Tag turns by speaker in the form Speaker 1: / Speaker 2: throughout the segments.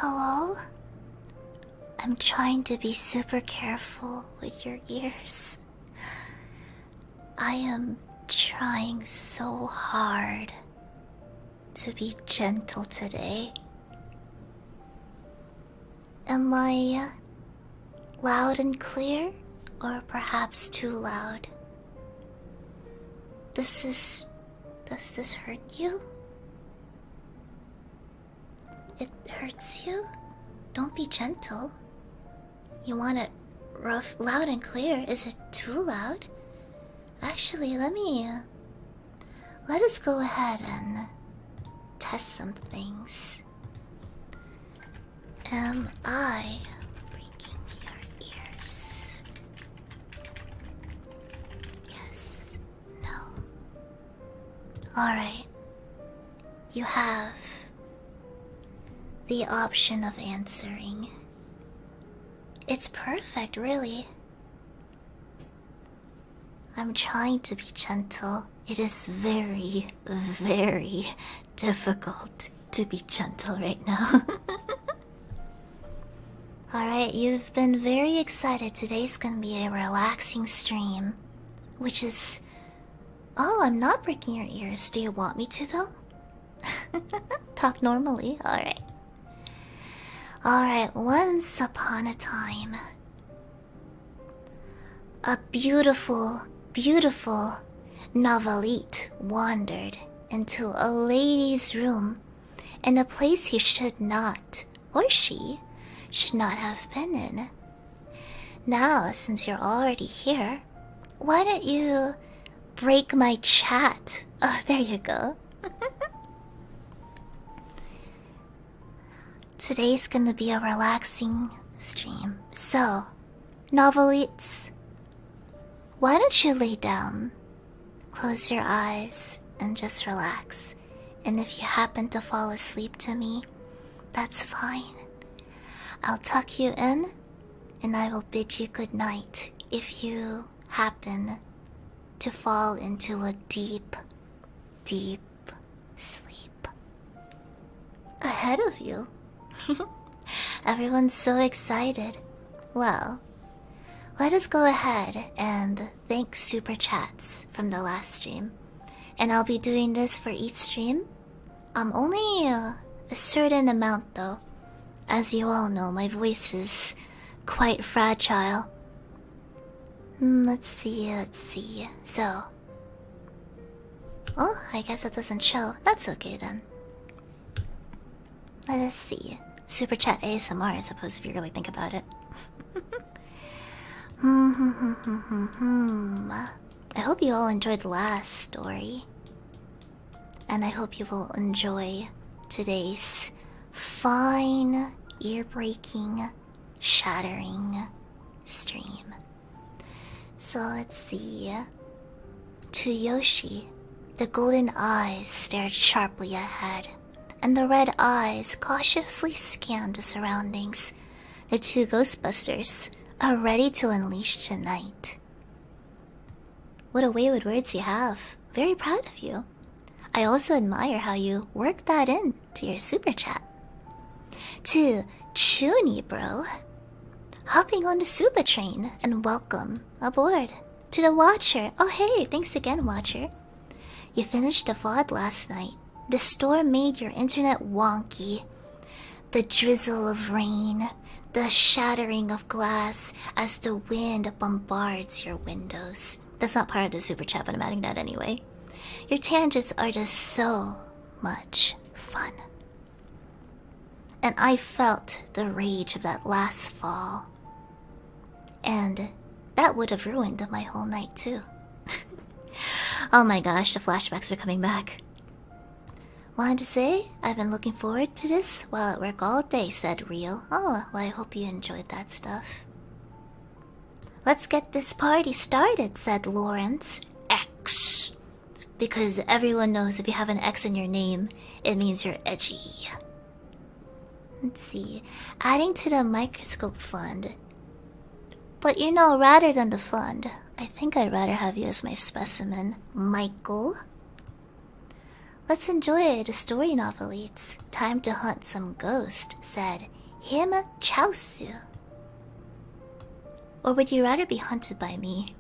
Speaker 1: Hello? I'm trying to be super careful with your ears. I am trying so hard to be gentle today. Am I loud and clear, or perhaps too loud? Does this hurt you? It hurts you? Don't be gentle. You want it rough, loud and clear. Is it too loud? Actually, let us go ahead and test some things. Am I breaking your ears? Yes. No. Alright. You have the option of answering. It's perfect, really. I'm trying to be gentle. It is very, very difficult to be gentle right now. Alright, you've been very excited. Today's gonna be a relaxing stream. Which is... Oh, I'm not breaking your ears. Do you want me to, though? Talk normally. Alright. Alright, once upon a time, a beautiful, beautiful Novelite wandered into a lady's room in a place he should not, or she, should not have been in. Now, since you're already here, why don't you break my chat? Oh, there you go. Today's gonna be a relaxing stream. So, Novelites, why don't you lay down, close your eyes, and just relax. And if you happen to fall asleep to me, that's fine. I'll tuck you in, and I will bid you good night if you happen to fall into a deep, deep sleep. Ahead of you. Everyone's so excited. Well, let us go ahead and thank Super Chats from the last stream. And I'll be doing this for each stream. Only a certain amount though. As you all know, my voice is quite fragile. Let's see. So... Oh, I guess it doesn't show. That's okay then. Let us see. Super Chat ASMR, I suppose, if you really think about it. I hope you all enjoyed the last story. And I hope you will enjoy today's fine, ear-breaking, shattering stream. So let's see. To Yoshi, the golden eyes stared sharply ahead, and the red eyes cautiously scanned the surroundings. The two Ghostbusters are ready to unleash tonight. What a way with words you have. Very proud of you. I also admire how you worked that in to your super chat. To Chuni Bro, hopping on the super train, and welcome aboard. To the Watcher, oh hey, thanks again Watcher. You finished the VOD last night. The storm made your internet wonky. The drizzle of rain, the shattering of glass as the wind bombards your windows. That's not part of the super chat, but I'm adding that anyway. Your tangents are just so much fun. And I felt the rage of that last fall. And that would have ruined my whole night too. Oh my gosh, the flashbacks are coming back. Wanted to say, I've been looking forward to this while at work all day, said Real. Oh, well I hope you enjoyed that stuff. Let's get this party started, said Lawrence. X. Because everyone knows if you have an X in your name, it means you're edgy. Let's see. Adding to the microscope fund. But you know, rather than the fund, I think I'd rather have you as my specimen, Michael. Let's enjoy the story, Novelites. Time to hunt some ghost, said him Chausu. Or would you rather be hunted by me?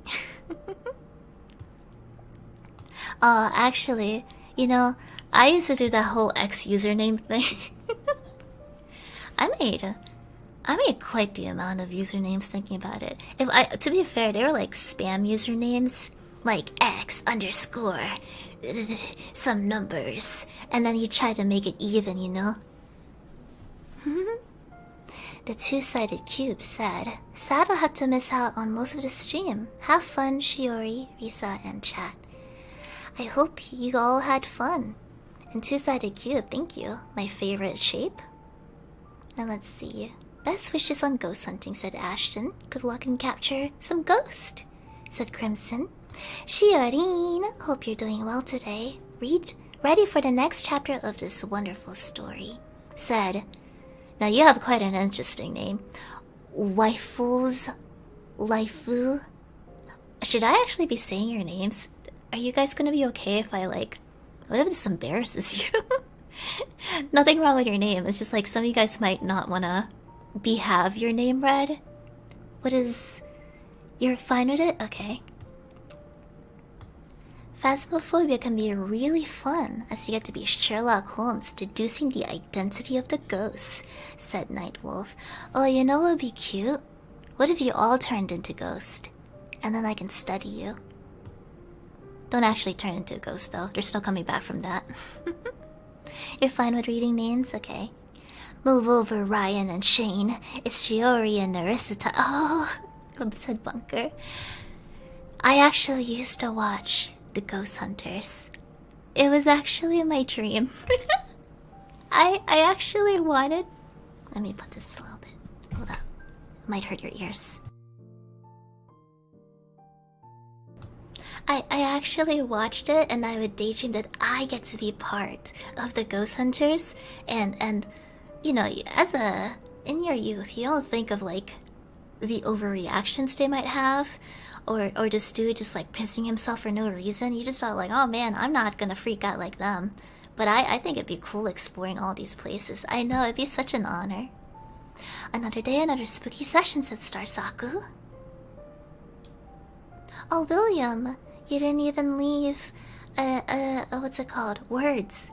Speaker 1: Actually, you know, I used to do that whole X username thing. I made quite the amount of usernames thinking about it. To be fair, they were like spam usernames, like X underscore some numbers, and then you try to make it even, you know. The two-sided cube said, "Sad I'll have to miss out on most of the stream. Have fun, Shiori, Risa, and chat. I hope you all had fun." And two-sided cube, thank you. My favorite shape. And let's see. Best wishes on ghost hunting, said Ashton. Good luck and capture some ghost, said Crimson. Shiorine, hope you're doing well today. Ready for the next chapter of this wonderful story, said. Now you have quite an interesting name. Waifu's Laifu. Should I actually be saying your names? Are you guys gonna be okay if I what if this embarrasses you? Nothing wrong with your name. It's just like some of you guys might not wanna have your name read. You're fine with it? Okay. Phasmophobia can be really fun, as you get to be Sherlock Holmes deducing the identity of the ghosts, said Nightwolf. Oh, you know what would be cute? What if you all turned into ghost? And then I can study you. Don't actually turn into a ghost, though. They're still coming back from that. You're fine with reading names? Okay. Move over, Ryan and Shane. It's Shiori and Narissa. Oh, said Bunker. I actually used to watch The Ghost Hunters. It was actually my dream. I actually wanted... Let me put this a little bit. Hold up. Might hurt your ears. I actually watched it, and I would daydream that I get to be part of the Ghost Hunters, and you know, in your youth, you don't think of the overreactions they might have, or this dude just pissing himself for no reason. You just thought oh man, I'm not gonna freak out like them. But I think it'd be cool exploring all these places. I know, it'd be such an honor. Another day, another spooky session, said Starsaku. Oh, William, you didn't even leave, what's it called? Words.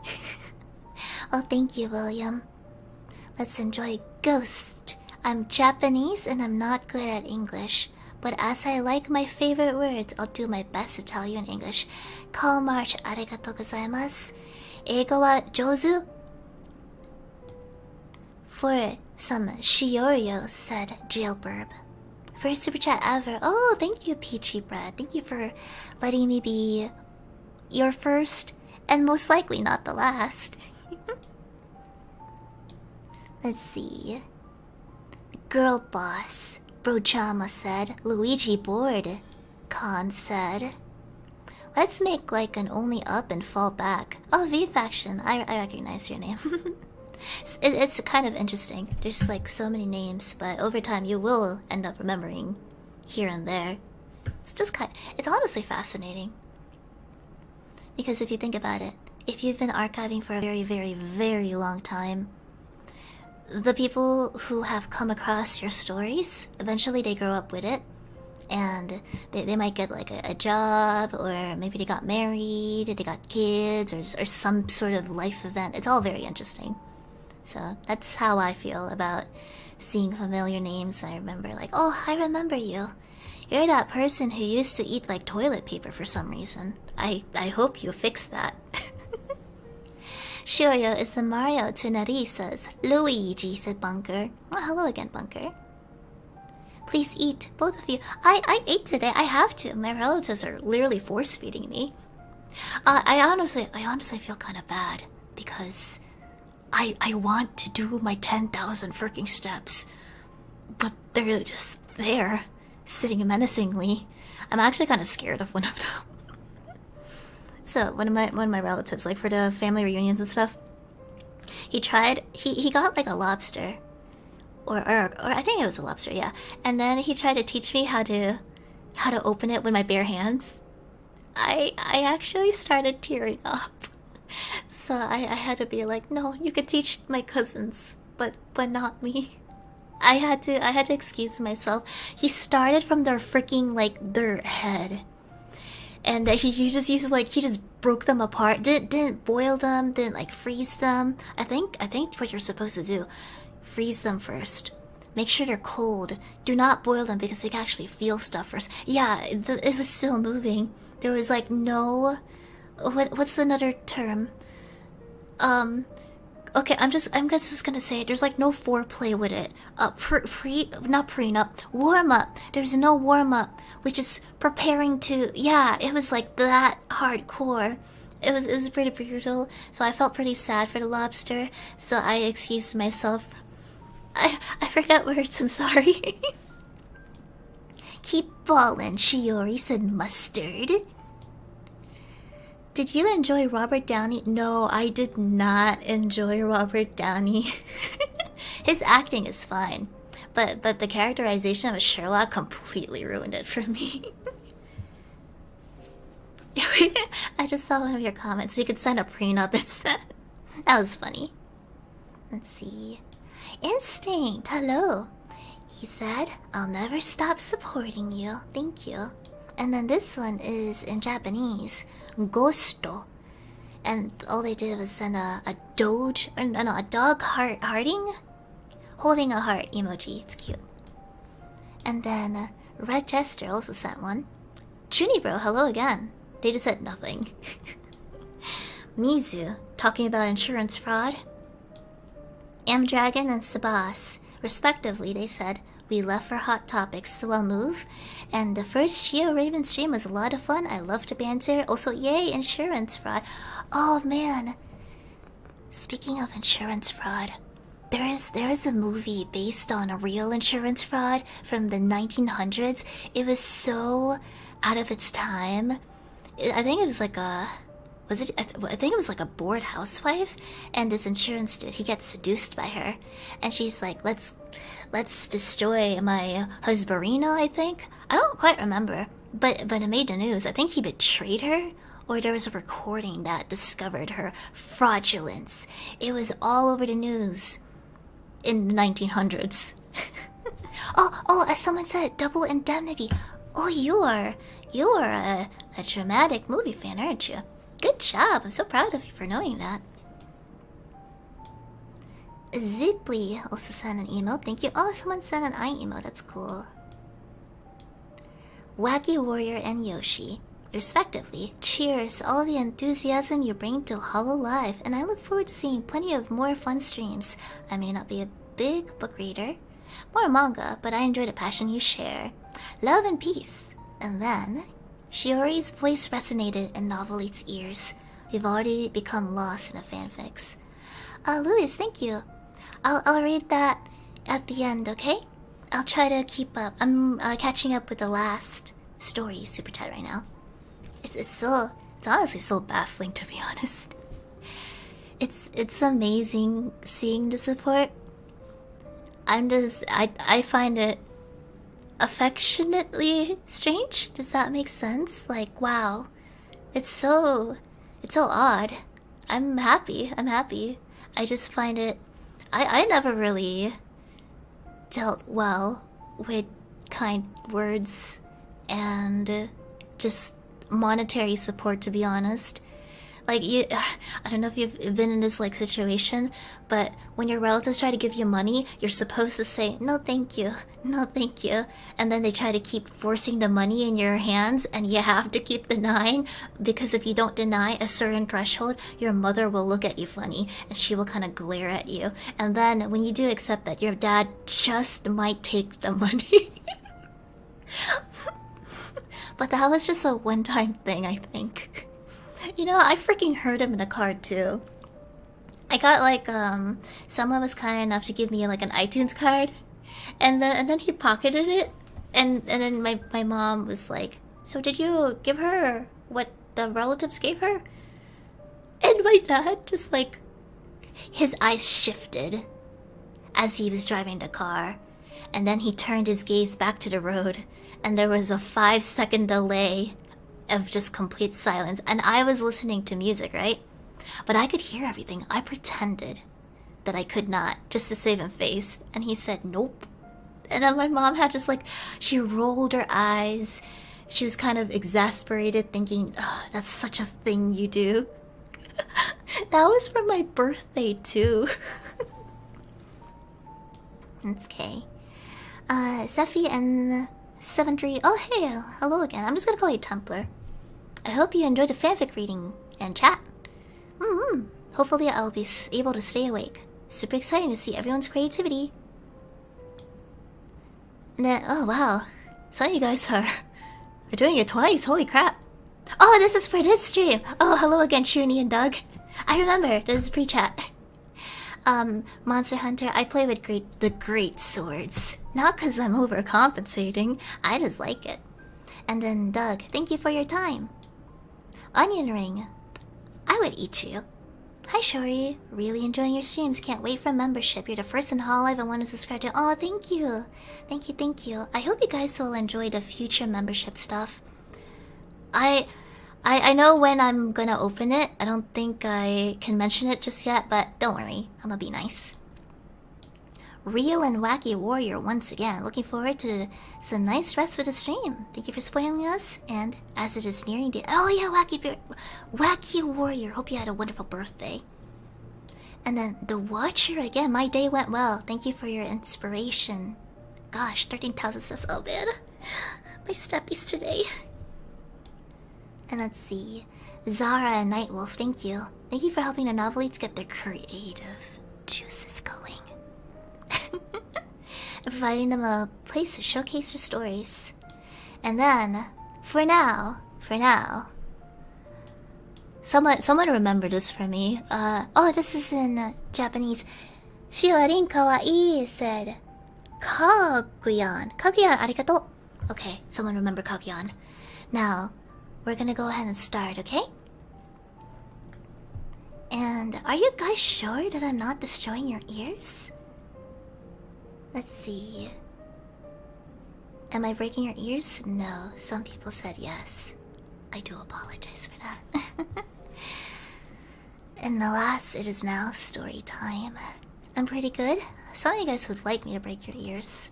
Speaker 1: Oh, thank you, William. Let's enjoy Ghost. I'm Japanese and I'm not good at English, but as I like my favorite words, I'll do my best to tell you in English. Call March, arigatou gozaimasu. Eigo wa jouzu? For some Shiorio, said Jailburb. First super chat ever. Oh, thank you, Peachy Bread. Thank you for letting me be your first and most likely not the last. Let's see. Girl boss, Brojama said. Luigi bored, Khan said. Let's make an only up and fall back. Oh, V Faction, I recognize your name. It's kind of interesting. There's so many names, but over time you will end up remembering here and there. It's honestly fascinating. Because if you think about it, if you've been archiving for a very, very, very long time, the people who have come across your stories, eventually they grow up with it, and they might get a job, or maybe they got married, they got kids, or some sort of life event. It's all very interesting. So that's how I feel about seeing familiar names. I remember oh, I remember you. You're that person who used to eat toilet paper for some reason. I hope you fixed that. Shiryo is the Mario to Narisa's Luigi, said Bunker. Oh, hello again, Bunker. Please eat, both of you. I ate today. I have to. My relatives are literally force feeding me. I honestly feel kind of bad because I want to do my 10,000 freaking steps, but they're just there, sitting menacingly. I'm actually kind of scared of one of them. So one of my relatives, for the family reunions and stuff, he got a lobster, or I think it was a lobster, yeah. And then he tried to teach me how to open it with my bare hands. I actually started tearing up. So I had to be like, no, you could teach my cousins, but not me. I had to excuse myself. He started from their freaking like their head, and he just used like he just broke them apart. Didn't boil them. Didn't like freeze them. I think what you're supposed to do, freeze them first. Make sure they're cold. Do not boil them because they can actually feel stuff first. Yeah, it was still moving. There was like no, what's another term? Okay, I'm just gonna say it. There's like no foreplay with it. Not prenup, warm up. There's no warm up. We're just preparing to. Yeah, it was like that hardcore. It was pretty brutal. So I felt pretty sad for the lobster. So I excused myself. I forgot words. I'm sorry. Keep ballin', Shiori said mustard. Did you enjoy Robert Downey? No, I did not enjoy Robert Downey. His acting is fine, but the characterization of Sherlock completely ruined it for me. I just saw one of your comments. We could sign a prenup instead. That was funny. Let's see. Instinct, hello. He said, I'll never stop supporting you. Thank you. And then this one is in Japanese. Gosto. And all they did was send a dog hearting? Holding a heart emoji. It's cute. And then Red Chester also sent one. Chuni bro, hello again. They just said nothing. Mizu, talking about insurance fraud. Amdragon and Sabas, respectively, they said, we left for Hot Topics, so I'll move. And the first Shio Raven stream was a lot of fun. I loved the banter. Also, yay, insurance fraud. Oh, man. Speaking of insurance fraud, there is a movie based on a real insurance fraud from the 1900s. It was so out of its time. I think it was like a... I think it was like a bored housewife, and this insurance dude, he gets seduced by her, and she's like, let's destroy my husbarino, I think. I don't quite remember, but it made the news. I think he betrayed her, or there was a recording that discovered her fraudulence. It was all over the news in the 1900s. As someone said, double indemnity. Oh, you are a dramatic movie fan, aren't you? Good job. I'm so proud of you for knowing that. Ziply also sent an email. Thank you. Oh, someone sent an email. That's cool. Wacky Warrior and Yoshi, respectively. Cheers to all the enthusiasm you bring to hololive, and I look forward to seeing plenty of more fun streams. I may not be a big book reader, more manga, but I enjoy the passion you share. Love and peace. And then Shiori's voice resonated in Novelites' ears. We've already become lost in the fanfics. Louis, thank you. I'll read that at the end, okay? I'll try to keep up. I'm catching up with the last story super tight right now. It's honestly so baffling, to be honest. It's amazing seeing the support. I find it affectionately strange. Does that make sense? Like, wow, it's so odd. I'm happy. I just find it. I never really dealt well with kind words and just monetary support, to be honest. Like, I don't know if you've been in this, like, situation, but when your relatives try to give you money, you're supposed to say, no thank you, no thank you. And then they try to keep forcing the money in your hands, and you have to keep denying, because if you don't deny a certain threshold, your mother will look at you funny, and she will kind of glare at you. And then, when you do accept that, your dad just might take the money. But that was just a one-time thing, I think. You know, I freaking heard him in the car too. I got like someone was kind enough to give me like an iTunes card, and then he pocketed it, and then my mom was like, so did you give her what the relatives gave her? And my dad just like, his eyes shifted as he was driving the car, and then he turned his gaze back to the road, and there was a 5-second delay of just complete silence, and I was listening to music, right? But I could hear everything. I pretended that I could not, just to save him face. And he said, nope. And then my mom had just like, she rolled her eyes. She was kind of exasperated, thinking, oh, that's such a thing you do. That was for my birthday, too. It's okay. Zephy and 73. Oh, hey, hello again. I'm just gonna call you Templar. I hope you enjoyed the fanfic reading and chat. Hopefully I'll be able to stay awake. Super exciting to see everyone's creativity. And then, oh wow, some of you guys are doing it twice. Holy crap! Oh, this is for this stream. Oh, hello again, Shiori and Doug. I remember this is pre-chat. Monster Hunter. I play with the great swords, not because I'm overcompensating. I just like it. And then Doug, thank you for your time. Onion ring. I would eat you. Hi Shiori, really enjoying your streams. Can't wait for membership. You're the first in hololive I want to subscribe to. Oh, thank you. Thank you, thank you. I hope you guys will enjoy the future membership stuff. I know when I'm gonna open it. I don't think I can mention it just yet, but don't worry. I'm gonna be nice. Real and wacky warrior once again. Looking forward to some nice rest for the stream. Thank you for spoiling us. And as it is nearing the wacky warrior. Hope you had a wonderful birthday. And then the watcher again. My day went well. Thank you for your inspiration. Gosh, 13,000 steps. Oh man, my steppies today. And let's see, Zara and Nightwolf. Thank you. Thank you for helping the Novelites get their creative juices going. And providing them a place to showcase their stories. And then, for now, someone remember this for me. Oh, this is in Japanese. Shiorin kawaii said, Kaguyan. Kaguyan, arigato. Okay, someone remember Kaguyan. Now, we're gonna go ahead and start, okay? And are you guys sure that I'm not destroying your ears? Let's see. Am I breaking your ears? No. Some people said yes. I do apologize for that. And alas, it is now story time. I'm pretty good. Some of you guys would like me to break your ears.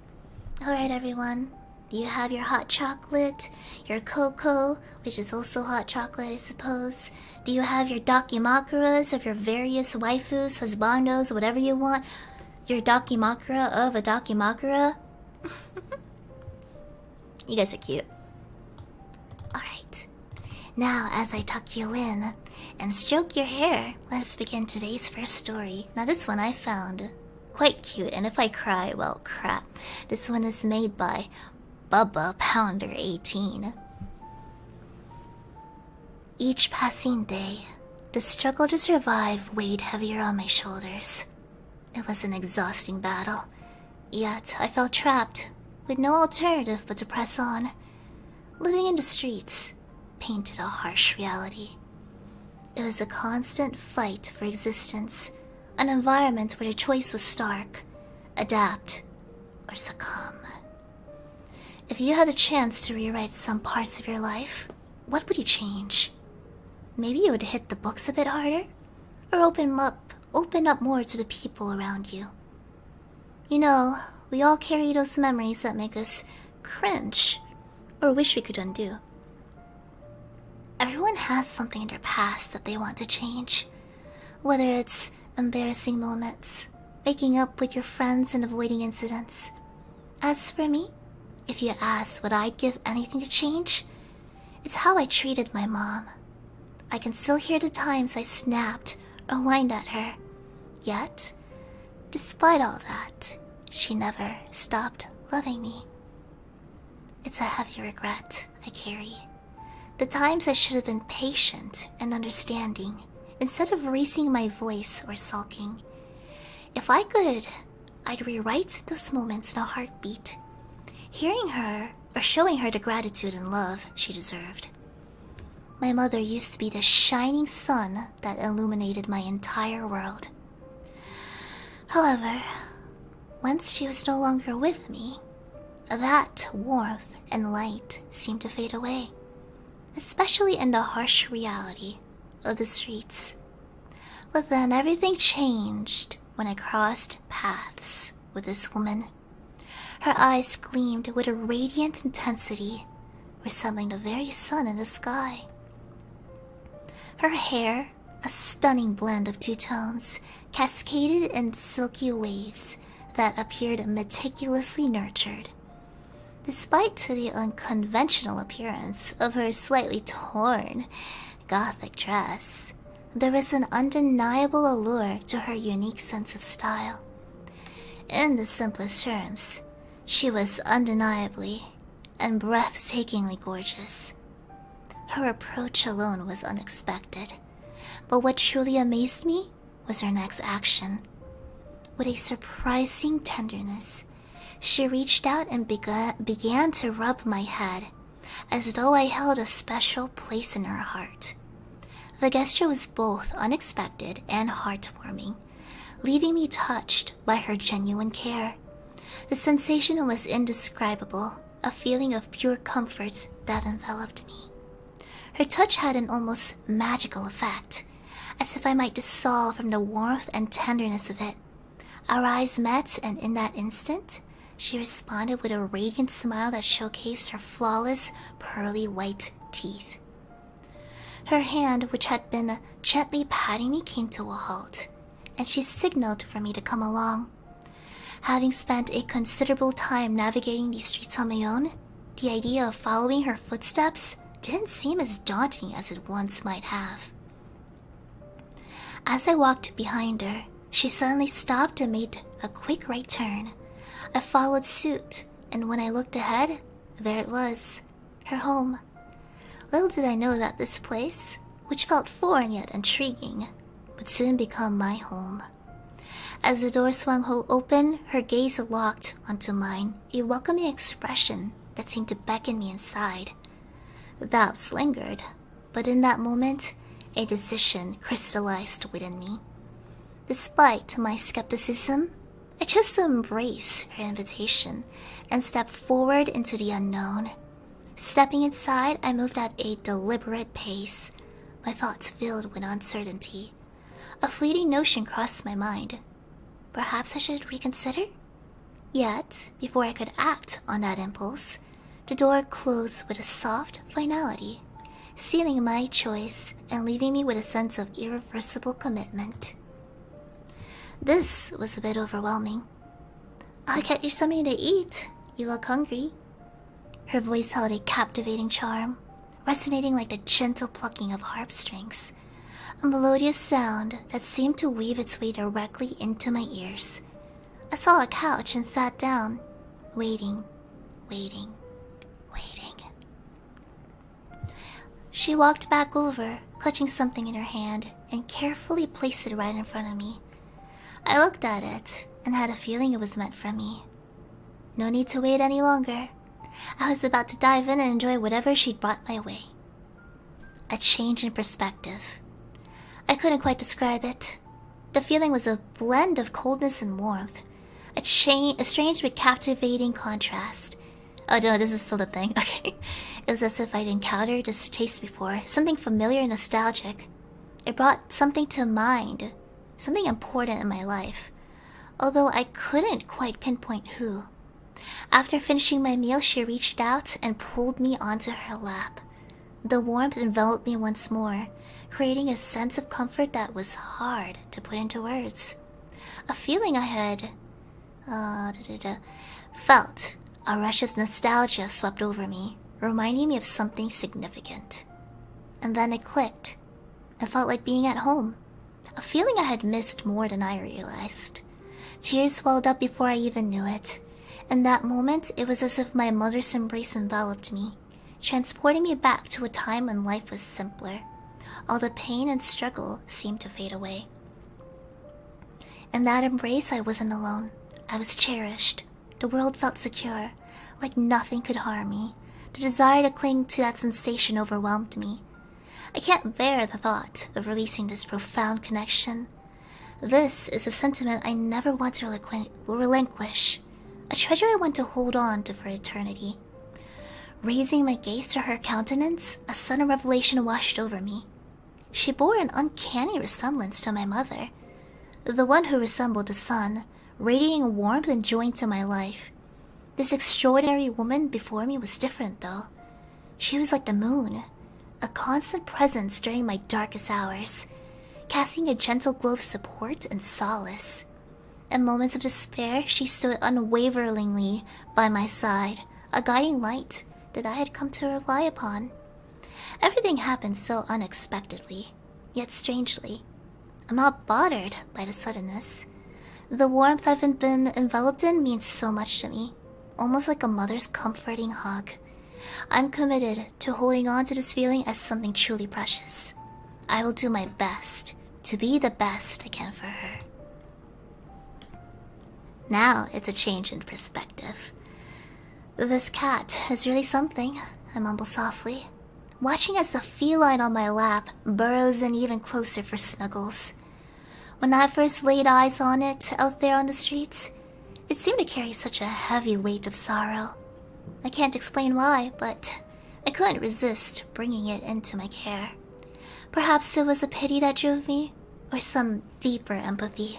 Speaker 1: Alright, everyone. Do you have your hot chocolate? Your cocoa, which is also hot chocolate, I suppose? Do you have your dakimakuras of your various waifus, husbandos, whatever you want? Your dakimakura of a dakimakura? You guys are cute. Alright. Now, as I tuck you in and stroke your hair, let us begin today's first story. Now, this one I found quite cute, and if I cry, well, crap. This one is made by Bubba Pounder 18. Each passing day, the struggle to survive weighed heavier on my shoulders. It was an exhausting battle, yet I felt trapped, with no alternative but to press on. Living in the streets painted a harsh reality. It was a constant fight for existence, an environment where the choice was stark: adapt or succumb. If you had a chance to rewrite some parts of your life, what would you change? Maybe you would hit the books a bit harder, or open up more to the people around you. You know, we all carry those memories that make us cringe, or wish we could undo. Everyone has something in their past that they want to change, whether it's embarrassing moments, making up with your friends and avoiding incidents. As for me, if you ask would I give anything to change, it's how I treated my mom. I can still hear the times I snapped or whined at her. Yet, despite all that, she never stopped loving me. It's a heavy regret I carry. The times I should have been patient and understanding, instead of raising my voice or sulking. If I could, I'd rewrite those moments in a heartbeat, hearing her or showing her the gratitude and love she deserved. My mother used to be the shining sun that illuminated my entire world. However, once she was no longer with me, that warmth and light seemed to fade away, especially in the harsh reality of the streets. But then everything changed when I crossed paths with this woman. Her eyes gleamed with a radiant intensity, resembling the very sun in the sky. Her hair, a stunning blend of two tones, cascaded in silky waves that appeared meticulously nurtured. Despite the unconventional appearance of her slightly torn, gothic dress, there was an undeniable allure to her unique sense of style. In the simplest terms, she was undeniably and breathtakingly gorgeous. Her approach alone was unexpected, but what truly amazed me was her next action. With a surprising tenderness, she reached out and began to rub my head, as though I held a special place in her heart. The gesture was both unexpected and heartwarming, leaving me touched by her genuine care. The sensation was indescribable, a feeling of pure comfort that enveloped me. Her touch had an almost magical effect, as if I might dissolve from the warmth and tenderness of it. Our eyes met, and in that instant, she responded with a radiant smile that showcased her flawless, pearly white teeth. Her hand, which had been gently patting me, came to a halt, and she signaled for me to come along. Having spent a considerable time navigating these streets on my own, the idea of following her footsteps didn't seem as daunting as it once might have. As I walked behind her, she suddenly stopped and made a quick right turn. I followed suit, and when I looked ahead, there it was, her home. Little did I know that this place, which felt foreign yet intriguing, would soon become my home. As the door swung open, her gaze locked onto mine, a welcoming expression that seemed to beckon me inside. The doubts lingered, but in that moment, a decision crystallized within me. Despite my skepticism, I chose to embrace her invitation and step forward into the unknown. Stepping inside, I moved at a deliberate pace, my thoughts filled with uncertainty. A fleeting notion crossed my mind. Perhaps I should reconsider? Yet, before I could act on that impulse, the door closed with a soft finality, sealing my choice and leaving me with a sense of irreversible commitment. This was a bit overwhelming. "I'll get you something to eat. You look hungry." Her voice held a captivating charm, resonating like the gentle plucking of harpstrings, a melodious sound that seemed to weave its way directly into my ears. I saw a couch and sat down, waiting. She walked back over, clutching something in her hand, and carefully placed it right in front of me. I looked at it and had a feeling it was meant for me. No need to wait any longer. I was about to dive in and enjoy whatever she'd brought my way. A change in perspective. I couldn't quite describe it. The feeling was a blend of coldness and warmth, a strange but captivating contrast. Oh no, this is still the thing. Okay. It was as if I'd encountered this taste before, something familiar and nostalgic. It brought something to mind, something important in my life, although I couldn't quite pinpoint who. After finishing my meal, she reached out and pulled me onto her lap. The warmth enveloped me once more, creating a sense of comfort that was hard to put into words. A feeling I had felt. A rush of nostalgia swept over me, reminding me of something significant. And then it clicked. I felt like being at home, a feeling I had missed more than I realized. Tears welled up before I even knew it. In that moment, it was as if my mother's embrace enveloped me, transporting me back to a time when life was simpler. All the pain and struggle seemed to fade away. In that embrace, I wasn't alone. I was cherished. The world felt secure, like nothing could harm me. The desire to cling to that sensation overwhelmed me. I can't bear the thought of releasing this profound connection. This is a sentiment I never want to relinquish, a treasure I want to hold on to for eternity. Raising my gaze to her countenance, a sudden revelation washed over me. She bore an uncanny resemblance to my mother, the one who resembled the sun, radiating warmth and joy into my life. This extraordinary woman before me was different, though. She was like the moon, a constant presence during my darkest hours, casting a gentle glow of support and solace. In moments of despair, she stood unwaveringly by my side, a guiding light that I had come to rely upon. Everything happened so unexpectedly, yet strangely. I'm not bothered by the suddenness. The warmth I've been enveloped in means so much to me, almost like a mother's comforting hug. I'm committed to holding on to this feeling as something truly precious. I will do my best to be the best I can for her. Now it's a change in perspective. This cat is really something, I mumble softly, watching as the feline on my lap burrows in even closer for snuggles. When I first laid eyes on it out there on the streets, it seemed to carry such a heavy weight of sorrow. I can't explain why, but I couldn't resist bringing it into my care. Perhaps it was a pity that drove me, or some deeper empathy.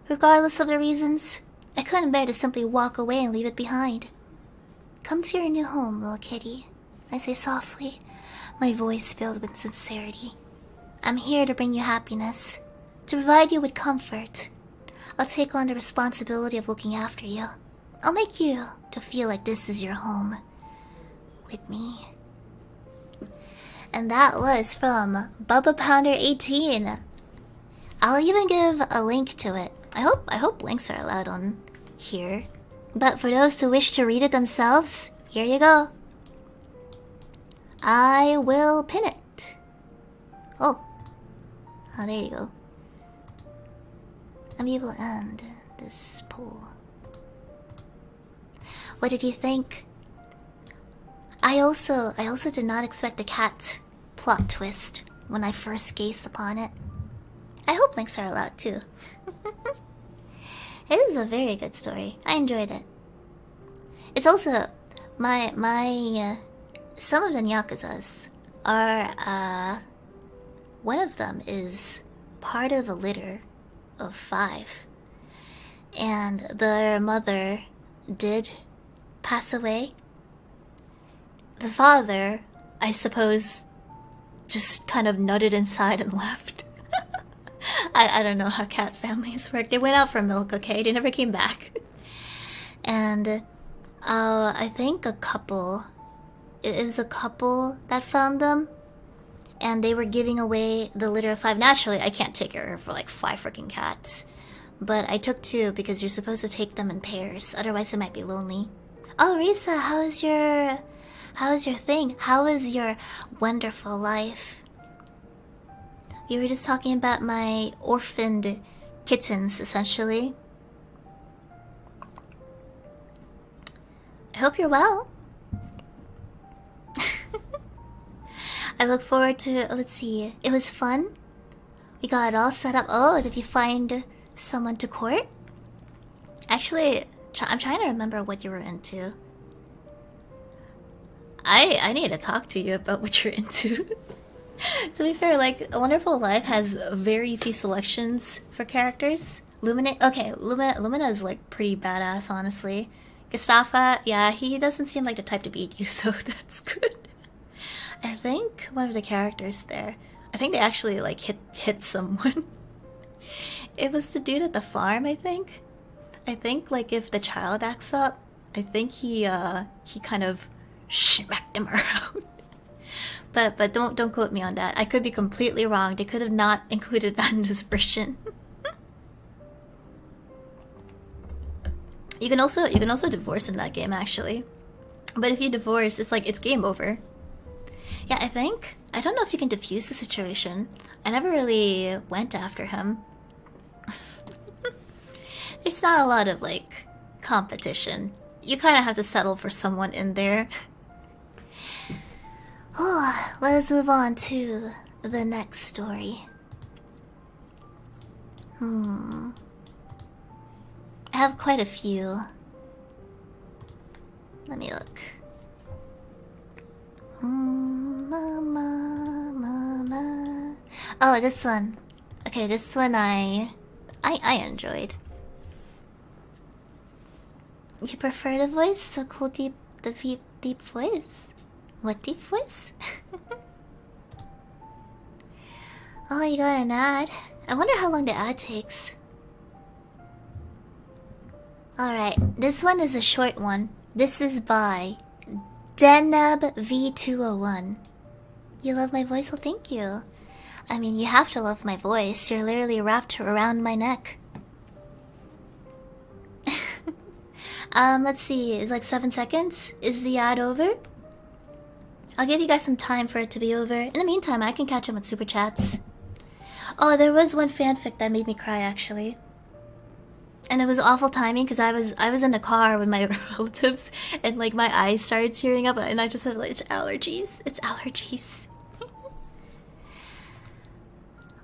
Speaker 1: Regardless of the reasons, I couldn't bear to simply walk away and leave it behind. Come to your new home, little kitty, I say softly, my voice filled with sincerity. I'm here to bring you happiness, to provide you with comfort. I'll take on the responsibility of looking after you. I'll make you to feel like this is your home. With me. And that was from Bubba Pounder 18. I'll even give a link to it. I hope links are allowed on here. But for those who wish to read it themselves, here you go. I will pin it. Oh, there you go. I'm able to end this poll. What did you think? I also did not expect the cat plot twist when I first gazed upon it. I hope links are allowed too. It is a very good story. I enjoyed it. It's also my some of the Nyakuzas are one of them is part of a litter of 5, and their mother did pass away. The father, I suppose, just kind of nutted inside and left. I don't know how cat families work. They went out for milk, okay? They never came back. And I think it was a couple that found them, and they were giving away the litter of 5. Naturally, I can't take her for like 5 freaking cats, but I took 2 because you're supposed to take them in pairs, otherwise it might be lonely. Oh, Risa, how is your thing? How is your wonderful life? You were just talking about my orphaned kittens, essentially. I hope you're well. I look forward to, let's see, it was fun. We got it all set up. Oh, did you find someone to court? Actually, I'm trying to remember what you were into. I need to talk to you about what you're into. To be fair, like, A Wonderful Life has very few selections for characters. Lumina is like pretty badass, honestly. Gustafa, yeah, he doesn't seem like the type to beat you, so that's good. I think one of the characters there, I think they actually like hit someone. It was the dude at the farm, I think. I think like if the child acts up, I think he kind of smacked him around. But don't quote me on that. I could be completely wrong. They could have not included that in this version. You can also divorce in that game, actually. But if you divorce, it's game over. Yeah, I don't know if you can defuse the situation. I never really went after him. There's not a lot of like competition. You kind of have to settle for someone in there. Oh, let us move on to the next story. I have quite a few. Let me look. Oh, this one. Okay, this one I enjoyed. You prefer the voice? So cool, deep voice. What deep voice? Oh, you got an ad. I wonder how long the ad takes. Alright, this one is a short one. This is by Deneb V201. You love my voice? Well, thank you. I mean, you have to love my voice. You're literally wrapped around my neck. Let's see. It's like 7 seconds. Is the ad over? I'll give you guys some time for it to be over. In the meantime, I can catch up with super chats. Oh, there was one fanfic that made me cry, actually. And it was awful timing because I was in the car with my relatives and like my eyes started tearing up and I just said like, it's allergies. It's allergies.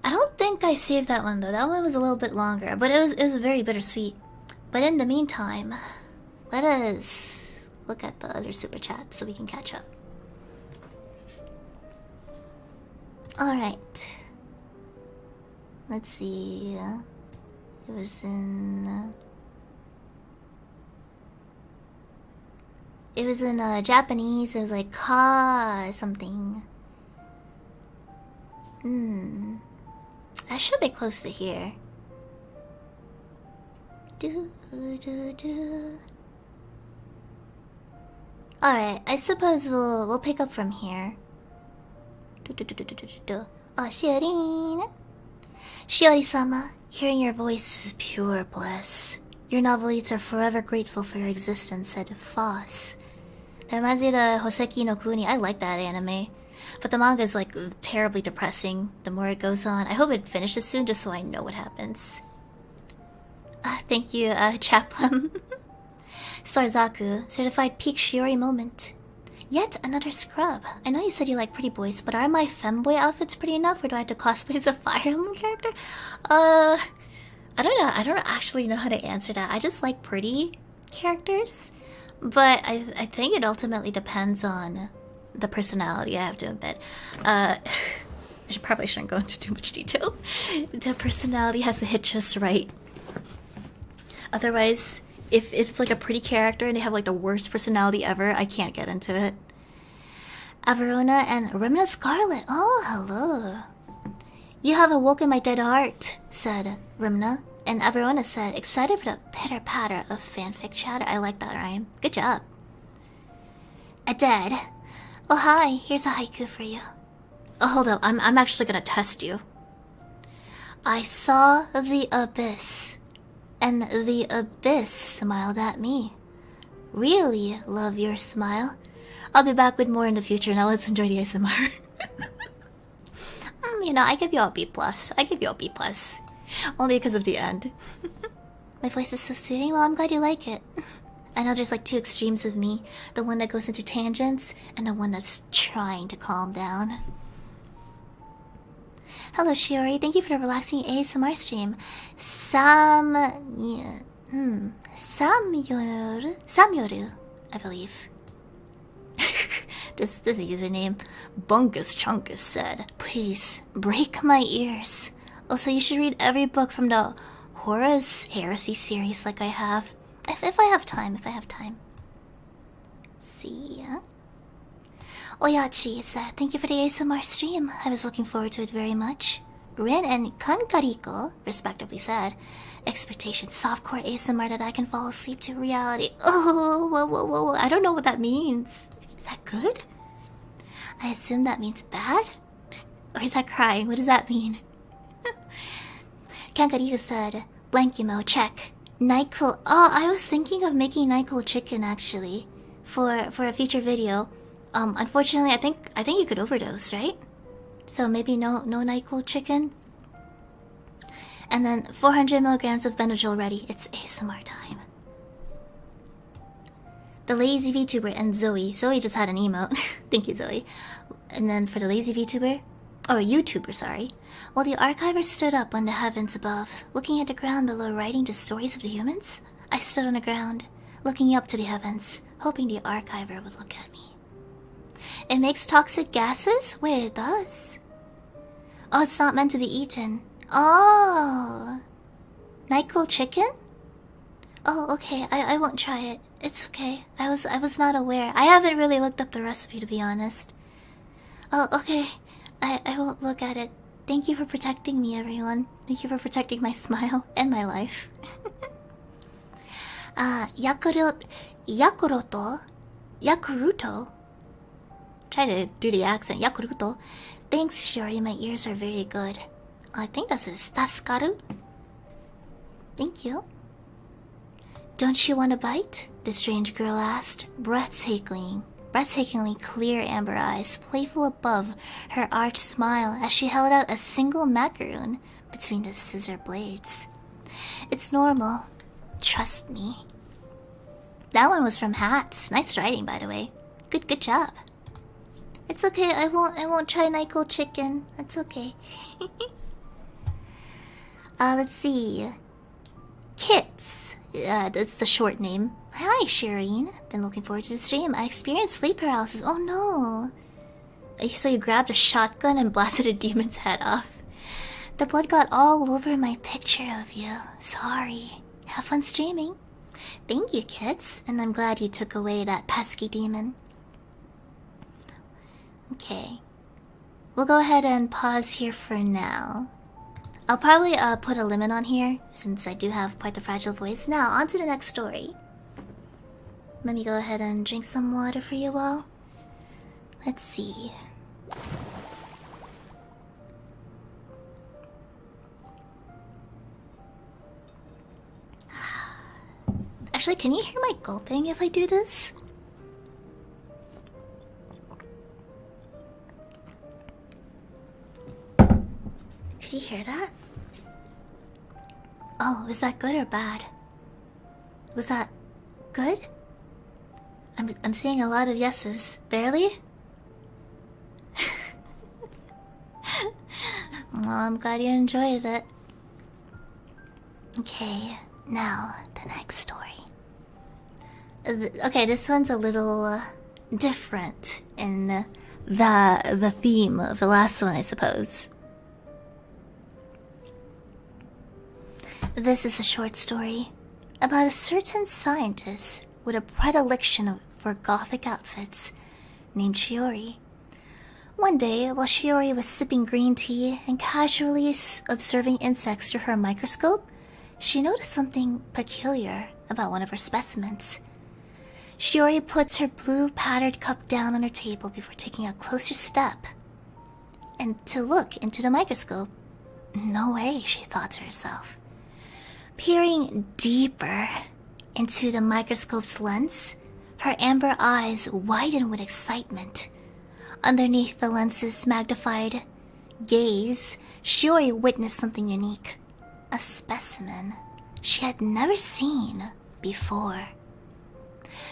Speaker 1: I don't think I saved that one though. That one was a little bit longer, but it was very bittersweet. But in the meantime, let us look at the other super chats so we can catch up. Alright. Let's see. It was in Japanese. It was like ka something. I should be close to here. Alright, I suppose we'll pick up from here. Oh, Shiori. Shiori-sama, hearing your voice is pure bliss. Your Novelites are forever grateful for your existence, said Foss. That reminds me of the Hoseki no Kuni. I like that anime. But the manga is like terribly depressing the more it goes on. I hope it finishes soon just so I know what happens. Thank you, Chaplin. Starzaku, certified peak Shiori moment. Yet another scrub. I know you said you like pretty boys, but are my femboy outfits pretty enough, or do I have to cosplay as a Fire Emblem character? I don't know. I don't actually know how to answer that. I just like pretty characters, but I think it ultimately depends on the personality, I have to admit. I probably shouldn't go into too much detail. The personality has to hit just right. Otherwise, if it's like a pretty character and they have like the worst personality ever, I can't get into it. Averona and Rimna Scarlet. Oh, hello. You have awoken my dead heart, said Rimna. And Averona said, excited for the pitter-patter of fanfic chatter. I like that rhyme. Good job. Dead. Oh, hi. Here's a haiku for you. Oh, hold up. I'm actually gonna test you. I saw the abyss, and the abyss smiled at me. Really love your smile. I'll be back with more in the future. Now let's enjoy the ASMR. You know, I give you a B+. I give you a B+. Only because of the end. My voice is so soothing. Well, I'm glad you like it. I know there's like two extremes of me. The one that goes into tangents, and the one that's trying to calm down. Hello, Shiori. Thank you for the relaxing ASMR stream. Samyoru, I believe. This username, Bungus Chungus, said, please break my ears. Also, you should read every book from the Horus Heresy series like I have. If I have time, See ya. Oyachi said, thank you for the ASMR stream. I was looking forward to it very much. Rin and Kankariko, respectively, said, expectation softcore ASMR that I can fall asleep to reality. Oh, whoa. I don't know what that means. Is that good? I assume that means bad? Or is that crying? What does that mean? Kankariko said, blank emo, check. NyQuil. Oh, I was thinking of making NyQuil chicken actually. For a future video. Unfortunately, I think you could overdose, right? So maybe no NyQuil chicken. And then 400 milligrams of Benadryl ready. It's ASMR time. The lazy VTuber and Zoe. Zoe just had an emote. Thank you, Zoe. And then for the lazy VTuber, or YouTuber, sorry. While the archiver stood up on the heavens above, looking at the ground below, writing the stories of the humans, I stood on the ground, looking up to the heavens, hoping the archiver would look at me. It makes toxic gases? Wait, it does? Oh, it's not meant to be eaten. Oh. NyQuil chicken? Oh, okay. I won't try it. It's okay. I was not aware. I haven't really looked up the recipe, to be honest. Oh, okay. I won't look at it. Thank you for protecting me, everyone. Thank you for protecting my smile and my life. Yakuruto. Try to do the accent. Yakuruto. Thanks, Shiori. My ears are very good. I think that says Tasukaru. Thank you. Don't you want a bite? The strange girl asked, breathtakingly clear amber eyes playful above her arch smile as she held out a single macaroon between the scissor blades. It's normal. Trust me. That one was from Hats. Nice writing, by the way. Good job. It's okay. I won't try NyQuil chicken. That's okay. Let's see. Kits. That's the short name. Hi, Shireen. Been looking forward to the stream. I experienced sleep paralysis. Oh no. So you grabbed a shotgun and blasted a demon's head off. The blood got all over my picture of you. Sorry. Have fun streaming. Thank you, Kits. And I'm glad you took away that pesky demon. Okay. We'll go ahead and pause here for now. I'll probably put a limit on here, since I do have quite the fragile voice. Now, on to the next story. Let me go ahead and drink some water for you all. Let's see. Actually, can you hear my gulping if I do this? Could you hear that? Oh, was that good or bad? Was that good? I'm seeing a lot of yeses. Barely? Well, I'm glad you enjoyed it. Okay, now the next story. Okay, this one's a little different in the theme of the last one, I suppose. This is a short story about a certain scientist with a predilection for gothic outfits named Shiori. One day, while Shiori was sipping green tea and casually observing insects through her microscope, she noticed something peculiar about one of her specimens. Shiori puts her blue patterned cup down on her table before taking a closer step and to look into the microscope. No way, she thought to herself. Peering deeper into the microscope's lens, her amber eyes widened with excitement. Underneath the lens's magnified gaze, Shiori witnessed something unique. A specimen she had never seen before.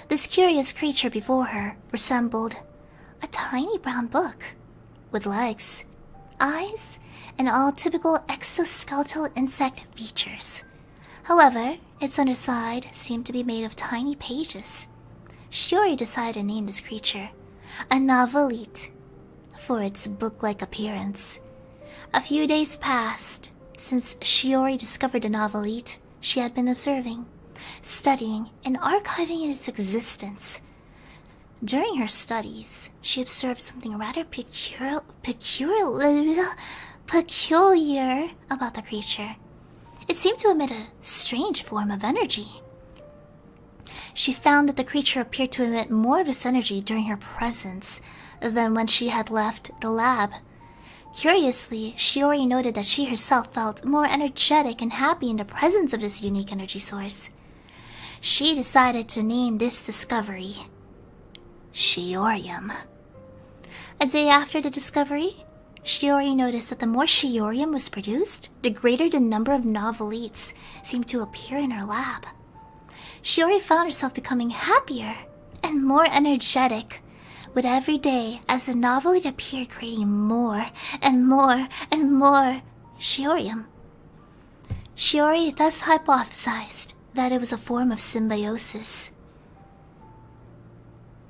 Speaker 1: This curious creature before her resembled a tiny brown book with legs, eyes, and all typical exoskeletal insect features. However, its underside seemed to be made of tiny pages. Shiori decided to name this creature a Novelite for its book-like appearance. A few days passed since Shiori discovered the Novelite she had been observing, studying, and archiving its existence. During her studies, she observed something rather peculiar about the creature. It seemed to emit a strange form of energy. She found that the creature appeared to emit more of its energy during her presence than when she had left the lab. Curiously, Shiori noted that she herself felt more energetic and happy in the presence of this unique energy source. She decided to name this discovery Shiorium. A day after the discovery, Shiori noticed that the more Shiorium was produced, the greater the number of Novelites seemed to appear in her lab. Shiori found herself becoming happier and more energetic with every day as the Novelite appeared, creating more and more and more Shiorium. Shiori thus hypothesized that it was a form of symbiosis.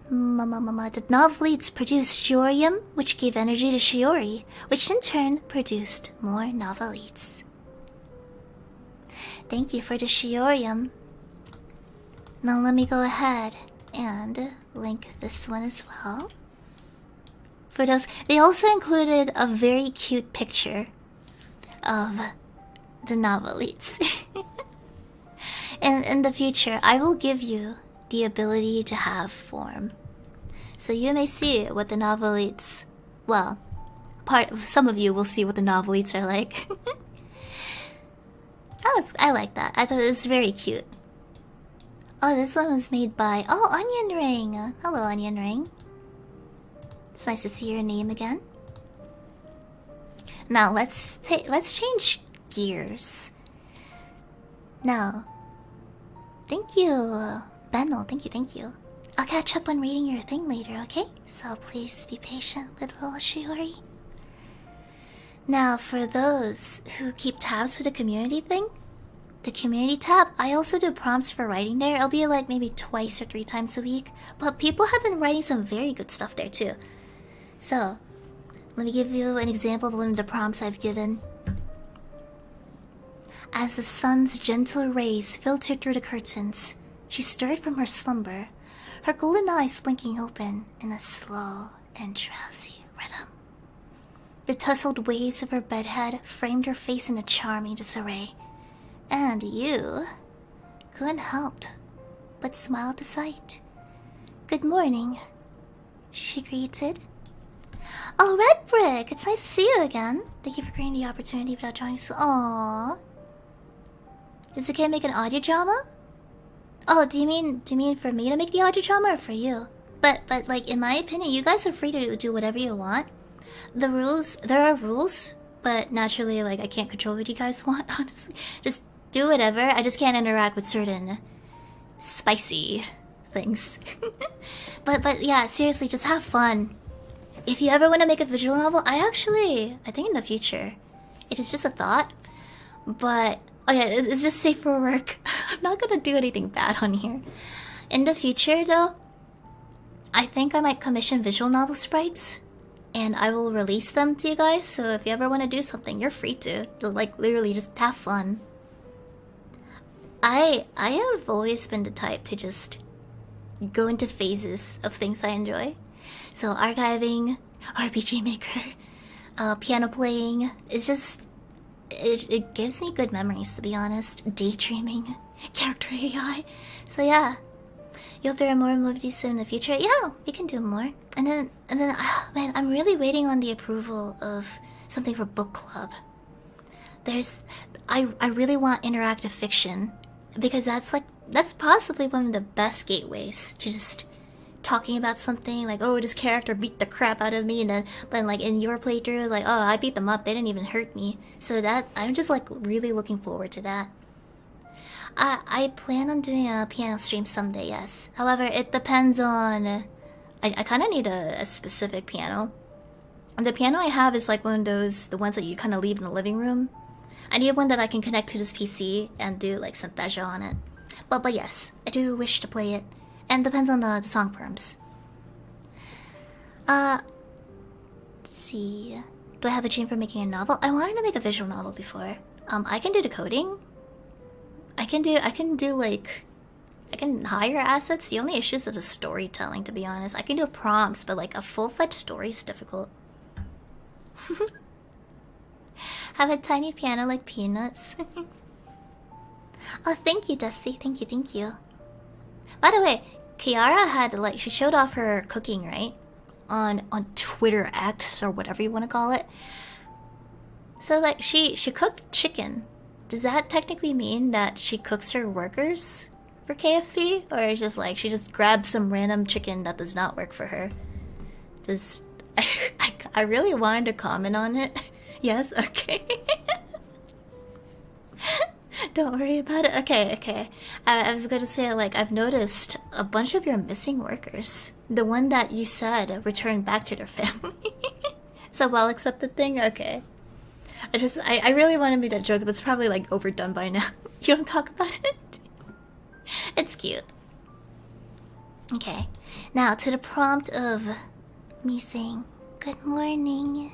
Speaker 1: The Novelites produced Shiorium, which gave energy to Shiori, which in turn produced more Novelites. Thank you for the Shiorium. Now let me go ahead and link this one as well. For those, they also included a very cute picture of the Novelites. And in the future, I will give you the ability to have form. So you may see what the Novelites... Well, some of you will see what the Novelites are like. I like that. I thought it was very cute. Oh, this one was made by... Oh, Onion Ring! Hello, Onion Ring. It's nice to see your name again. Now, let's change gears. Now... Thank you, Benno. Thank you. I'll catch up on reading your thing later, okay? So please be patient with little Shiori. Now, for those who keep tabs for the community thing, the community tab, I also do prompts for writing there. It'll be like maybe 2 or 3 times a week. But people have been writing some very good stuff there too. So, let me give you an example of one of the prompts I've given. As the sun's gentle rays filtered through the curtains, she stirred from her slumber, her golden eyes blinking open in a slow and drowsy rhythm. The tousled waves of her bedhead framed her face in a charming disarray, and you couldn't help but smile at the sight. "Good morning," she greeted. "Oh, Red Brick, it's nice to see you again. Thank you for creating the opportunity without trying so... Aww. Is it okay to make an audio drama? Oh, do you mean for me to make the audio drama or for you? But like, in my opinion, you guys are free to do whatever you want. There are rules, but naturally, like, I can't control what you guys want, honestly. Just do whatever. I just can't interact with certain spicy things. but yeah, seriously, just have fun. If you ever want to make a visual novel, I think in the future, it is just a thought, but oh yeah, it's just safe for work. I'm not gonna do anything bad on here. In the future, though, I think I might commission visual novel sprites, and I will release them to you guys. So if you ever want to do something, you're free to like literally just have fun. I have always been the type to just go into phases of things I enjoy. So archiving, RPG Maker, piano playing, it's just... It gives me good memories, to be honest. Daydreaming, character AI. So yeah, you hope there are more movies soon in the future. Yeah, we can do more. And then, man, I'm really waiting on the approval of something for book club. I really want interactive fiction, because that's possibly one of the best gateways to just talking about something like, oh, this character beat the crap out of me, and then like in your playthrough, like, oh, I beat them up, they didn't even hurt me. So that I'm just like really looking forward to that. I plan on doing a piano stream someday, yes. However, it depends on... I kind of need a specific piano. And the piano I have is like one of those, the ones that you kind of leave in the living room. I need one that I can connect to this PC and do like synthesia on it. But yes, I do wish to play it. And depends on the song perms. Let's see. Do I have a dream for making a novel? I wanted to make a visual novel before. I can do the coding. I can hire assets. The only issue is the storytelling, to be honest. I can do prompts, but like a full-fledged story is difficult. Have a tiny piano like Peanuts. Oh, thank you, Dusty. Thank you. By the way, Kiara had like, she showed off her cooking, right? On Twitter X or whatever you want to call it. So like she cooked chicken. Does that technically mean that she cooks her workers for KFP, or is just like she just grabbed some random chicken that does not work for her? I really wanted to comment on it. Yes, okay. Don't worry about it. Okay. I was going to say, like, I've noticed a bunch of your missing workers. The one that you said returned back to their family. So well accepted thing? Okay. I really want to make that joke, but it's probably, like, overdone by now. You don't talk about it? It's cute. Okay, now to the prompt of me saying good morning.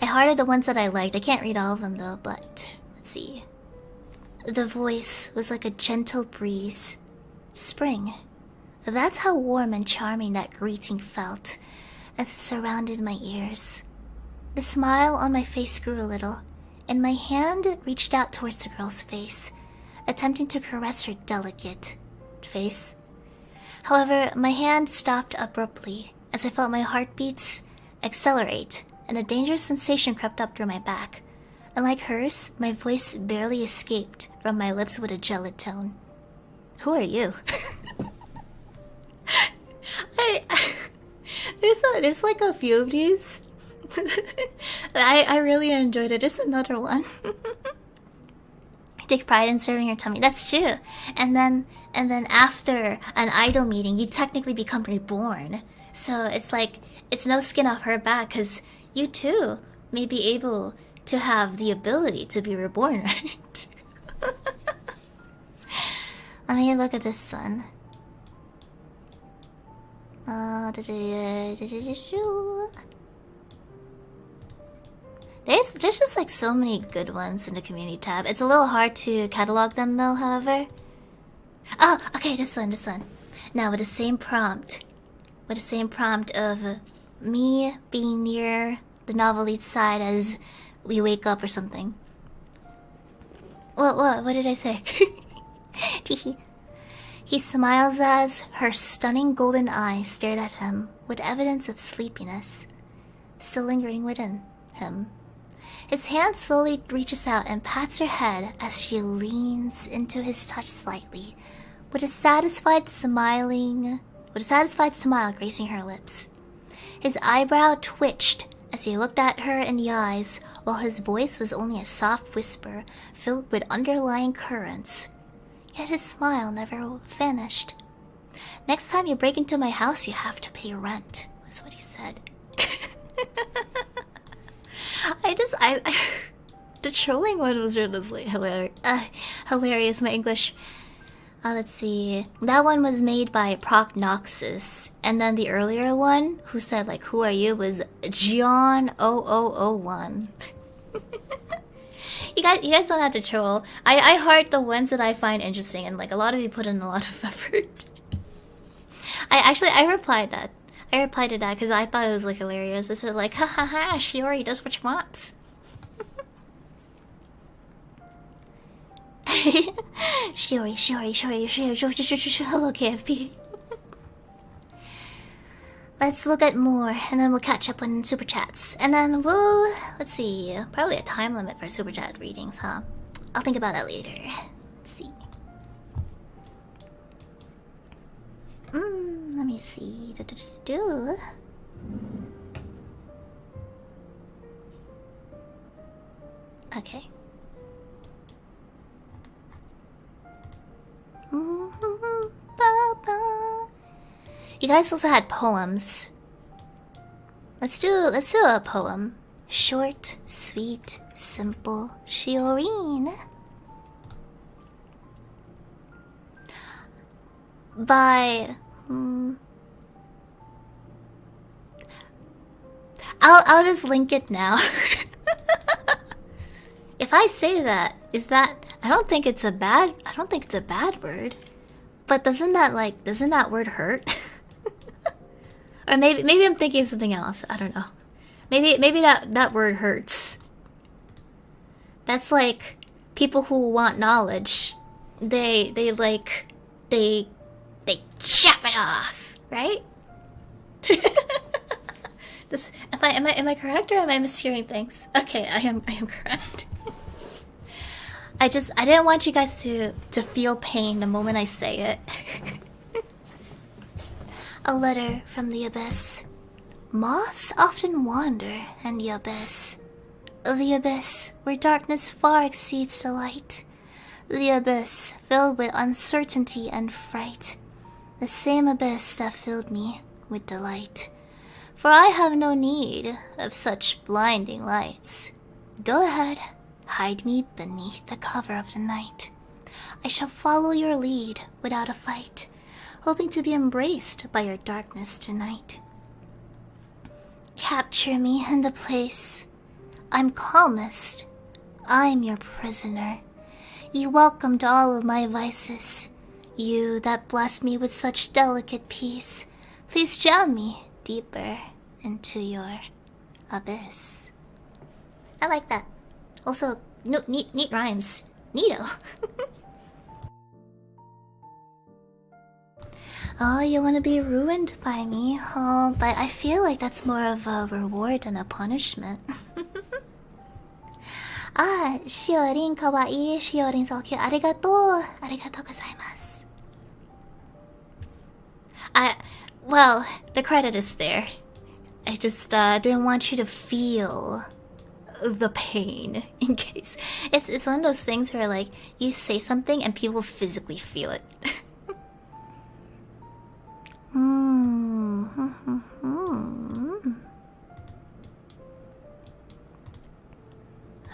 Speaker 1: I hearted the ones that I liked. I can't read all of them though, but let's see. The voice was like a gentle breeze. Spring. That's how warm and charming that greeting felt as it surrounded my ears. The smile on my face grew a little, and my hand reached out towards the girl's face, attempting to caress her delicate face. However, my hand stopped abruptly as I felt my heartbeats accelerate, and a dangerous sensation crept up through my back. Unlike hers, my voice barely escaped from my lips with a gelid tone. Who are you? There's like a few of these. I really enjoyed it. There's another one. Take pride in serving your tummy. That's true. And then after an idol meeting, you technically become reborn. So it's like it's no skin off her back, because you too may be able to have the ability to be reborn, right? Let me look at this sun. There's just like so many good ones in the community tab. It's a little hard to catalog them though, however. Oh, okay, this one. Now with the same prompt of me being near the Novelites side as we wake up or something. What did I say? He smiles as her stunning golden eyes stared at him with evidence of sleepiness still lingering within him. His hand slowly reaches out and pats her head as she leans into his touch slightly, with a satisfied smile gracing her lips. His eyebrow twitched as he looked at her in the eyes, while his voice was only a soft whisper filled with underlying currents. Yet his smile never vanished. Next time you break into my house, you have to pay rent, was what he said. The trolling one was really hilarious. My English. Let's see. That one was made by Procnoxus, and then the earlier one, who said like, "Who are you?" was John0001. You guys don't have to troll. I heart the ones that I find interesting, and like a lot of you put in a lot of effort. I replied that. I replied to that because I thought it was like hilarious. I said like, ha ha ha, Shiori does what she wants. Shiori. Hello, KFP. Let's look at more, and then we'll catch up on super chats, and then we'll let's see. Probably a time limit for super chat readings, huh? I'll think about that later. Let's see. Let me see. Okay. You guys also had poems. Let's do a poem. Short, sweet, simple, Shiorine. By I'll just link it now. If I say that, is that I don't think it's a bad word. But doesn't that word hurt? Or maybe I'm thinking of something else. I don't know. Maybe that word hurts. That's like people who want knowledge. They chop it off, right? Am I correct, or am I mishearing things? Okay, I am correct. I didn't want you guys to feel pain the moment I say it. A letter from the abyss. Moths often wander in the abyss. The abyss where darkness far exceeds the light. The abyss filled with uncertainty and fright. The same abyss that filled me with delight. For I have no need of such blinding lights. Go ahead, hide me beneath the cover of the night. I shall follow your lead without a fight. hoping to be embraced by your darkness tonight. Capture me in the place I'm calmest. I'm your prisoner. You welcomed all of my vices. You that blessed me with such delicate peace. Please jam me deeper into your abyss. I like that. Also, no, neat rhymes. Neato. Oh, you want to be ruined by me? Oh, but I feel like that's more of a reward than a punishment. Ah, Shiorin kawaii. Shiorin so cute. Arigato. Arigatou gozaimasu. Well, the credit is there. I just didn't want you to feel the pain in case it's one of those things where like you say something and people physically feel it.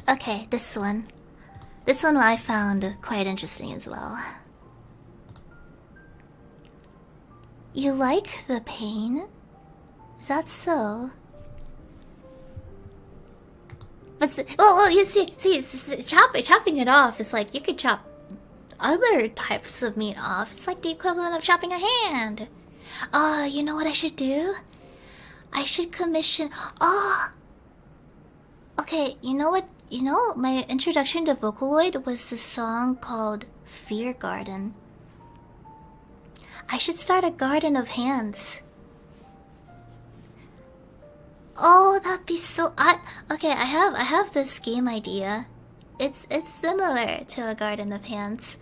Speaker 1: Okay, this one I found quite interesting as well. You like the pain? Is that so? But well, you see, chopping it off is like you could chop other types of meat off. It's like the equivalent of chopping a hand. Oh, you know what I should do? I should commission. Oh, okay. You know what? You know, my introduction to Vocaloid was the song called Fear Garden. I should start a garden of hands. Oh, that'd be so. Okay. I have this game idea. It's similar to a garden of hands.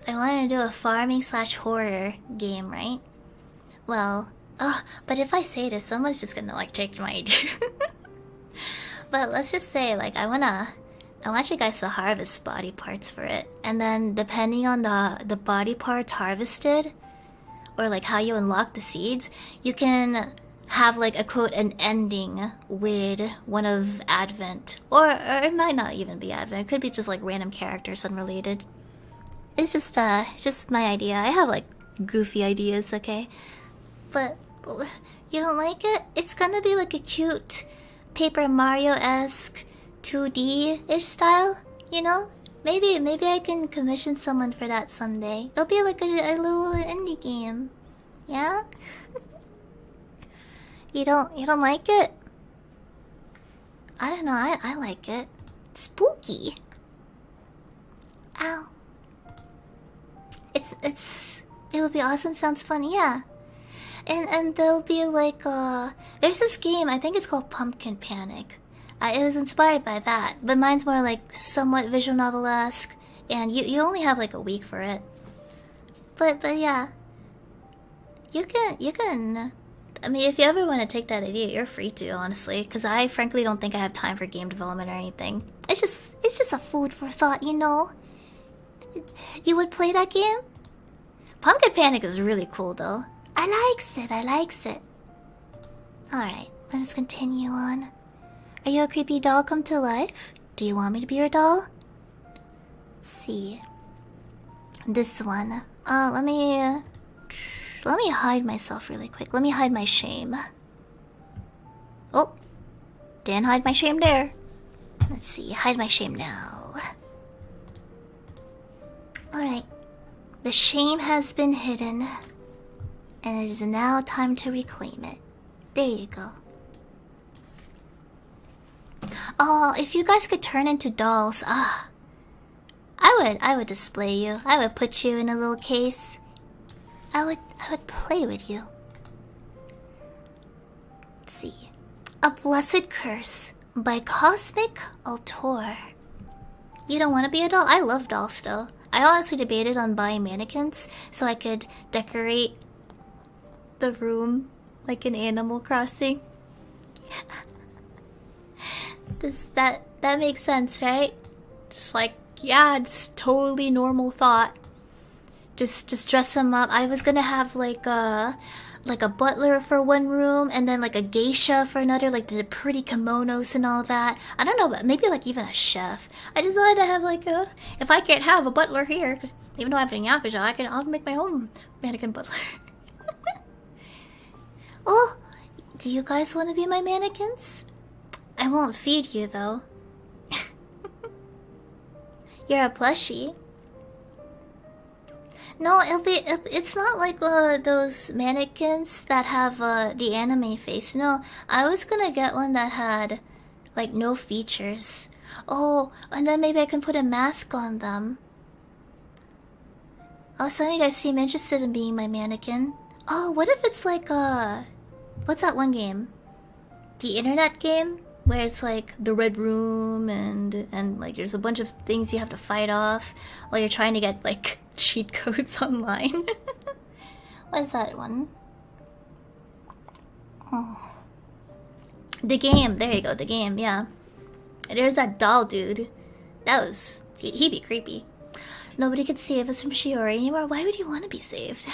Speaker 1: I want to do a farming / horror game, right? Well, but if I say this, someone's just gonna like take my idea. But let's just say, like, I want you guys to harvest body parts for it, and then depending on the body parts harvested, or like how you unlock the seeds, you can have like a quote an ending with one of Advent, or it might not even be Advent. It could be just like random characters unrelated. It's just my idea. I have like goofy ideas, okay? But you don't like it? It's gonna be like a cute Paper Mario-esque 2D-ish style, you know? Maybe I can commission someone for that someday. It'll be like a little indie game. Yeah? You don't like it? I don't know, I like it. Spooky. Ow. It would be awesome, sounds fun, yeah. And there'll be like there's this game, I think it's called Pumpkin Panic. It was inspired by that, but mine's more like somewhat visual novel-esque, and you only have like a week for it. But yeah, you can. I mean, if you ever want to take that idea, you're free to, honestly, because I frankly don't think I have time for game development or anything. It's just a food for thought, you know. You would play that game? Pumpkin Panic is really cool, though. I likes it. Alright, let's continue on. Are you a creepy doll come to life? Do you want me to be your doll? Let's see. This one. Let me hide myself really quick. Let me hide my shame. Oh, didn't hide my shame there. Let's see, hide my shame now. Alright. The shame has been hidden, and it is now time to reclaim it. There you go. Oh, if you guys could turn into dolls, I would display you. I would put you in a little case. I would play with you. Let's see. A Blessed Curse by Cosmic Altor. You don't want to be a doll? I love dolls though. I honestly debated on buying mannequins so I could decorate the room like in Animal Crossing. Does that makes sense, right? Just like, yeah, it's totally normal thought. Just dress them up. I was gonna have like a butler for one room, and then like a geisha for another, like the pretty kimonos and all that. I don't know, but maybe like even a chef. I just wanted to have like if I can't have a butler here, even though I have a yakuza, I'll make my own mannequin butler. Oh, do you guys want to be my mannequins? I won't feed you though. You're a plushie. No, it's not like those mannequins that have the anime face. No, I was gonna get one that had like no features. Oh, and then maybe I can put a mask on them. Oh, some of you guys seem interested in being my mannequin. Oh, what if it's like what's that one game? The internet game where it's like the red room and like there's a bunch of things you have to fight off while you're trying to get like cheat codes online. What is that one? Oh. The game, there you go, the game, yeah. There's that doll dude. That was he'd be creepy. Nobody could save us from Shiori anymore. Why would you want to be saved?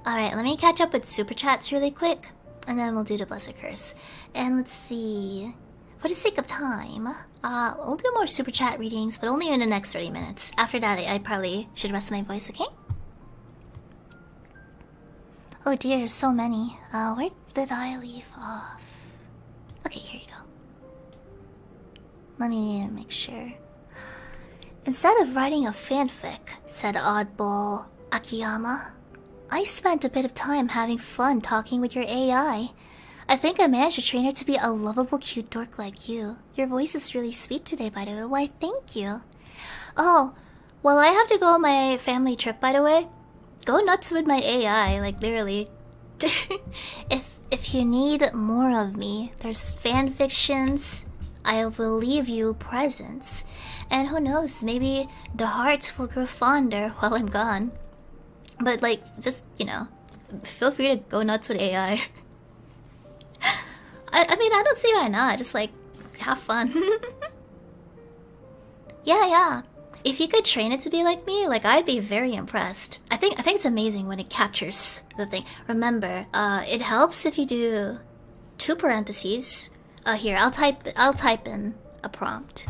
Speaker 1: Alright, let me catch up with super chats really quick, and then we'll do the buzzer curse. And let's see. For the sake of time, we'll do more super chat readings, but only in the next 30 minutes. After that, I probably should rest my voice, okay? Oh dear, so many. Where did I leave off? Okay, here you go. Let me make sure. Instead of writing a fanfic, said oddball Akiyama, I spent a bit of time having fun talking with your AI. I think I managed to train her to be a lovable cute dork like you. Your voice is really sweet today, by the way. Why, thank you. Oh, well, I have to go on my family trip, by the way. Go nuts with my AI, like literally. If you need more of me, there's fanfictions. I will leave you presents. And who knows, maybe the heart will grow fonder while I'm gone. But like, just, you know, feel free to go nuts with AI. I mean, I don't see why not. Just like, have fun. Yeah. If you could train it to be like me, like I'd be very impressed. I think it's amazing when it captures the thing. Remember, it helps if you do 2 parentheses. Here, I'll type in a prompt.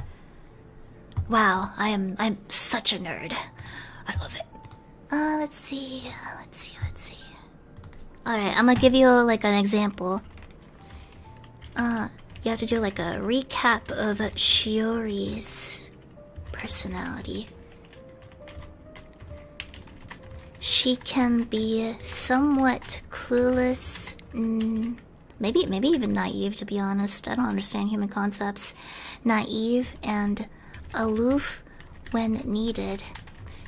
Speaker 1: Wow, I'm such a nerd. I love it. Let's see. Alright, I'm gonna give you like an example. You have to do like a recap of Shiori's personality. She can be somewhat clueless, maybe even naive, to be honest. I don't understand human concepts. Naive and aloof when needed.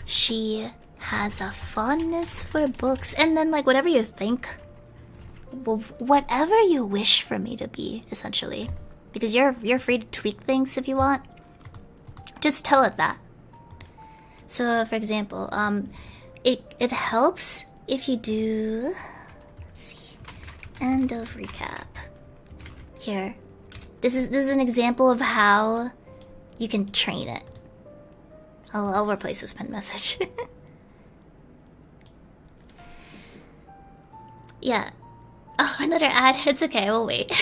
Speaker 1: She has a fondness for books, and then like whatever you think, whatever you wish for me to be, essentially, because you're free to tweak things if you want. Just tell it that. So, for example, it helps if you do. Let's see, end of recap. Here, this is an example of how you can train it. I'll replace this pen message. Yeah. Oh, another ad. It's okay, we'll wait.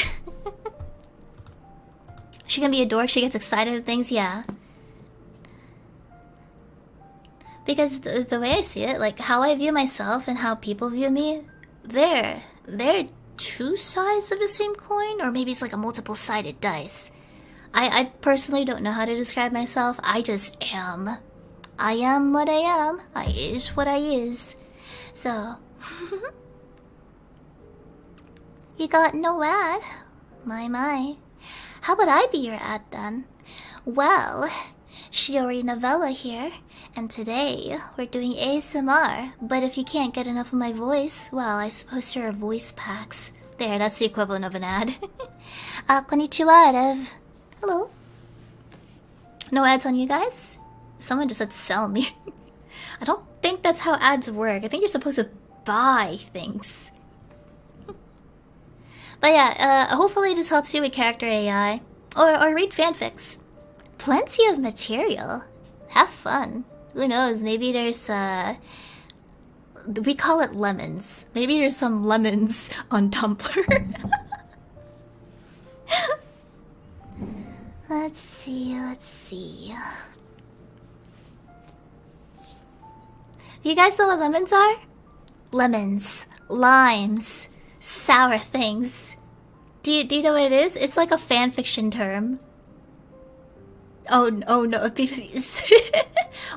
Speaker 1: She can be a dork, she gets excited at things, yeah. Because the way I see it, like how I view myself and how people view me, they're 2 sides of the same coin, or maybe it's like a multiple-sided dice. I personally don't know how to describe myself. I just am. I am what I am. I is what I is. So, you got no ad? My. How would I be your ad then? Well, Shiori Novella here, and today we're doing ASMR. But if you can't get enough of my voice, well, I suppose there are voice packs. There, that's the equivalent of an ad. Konnichiwa, Rev. Hello. No ads on you guys? Someone just said sell me. I don't think that's how ads work. I think you're supposed to buy things. But yeah, hopefully this helps you with character AI. Or read fanfics. Plenty of material. Have fun. Who knows, maybe there's we call it lemons. Maybe there's some lemons on Tumblr. Let's see. You guys know what lemons are? Lemons limes, sour things. Do you know what it is? It's like a fanfiction term. Oh no,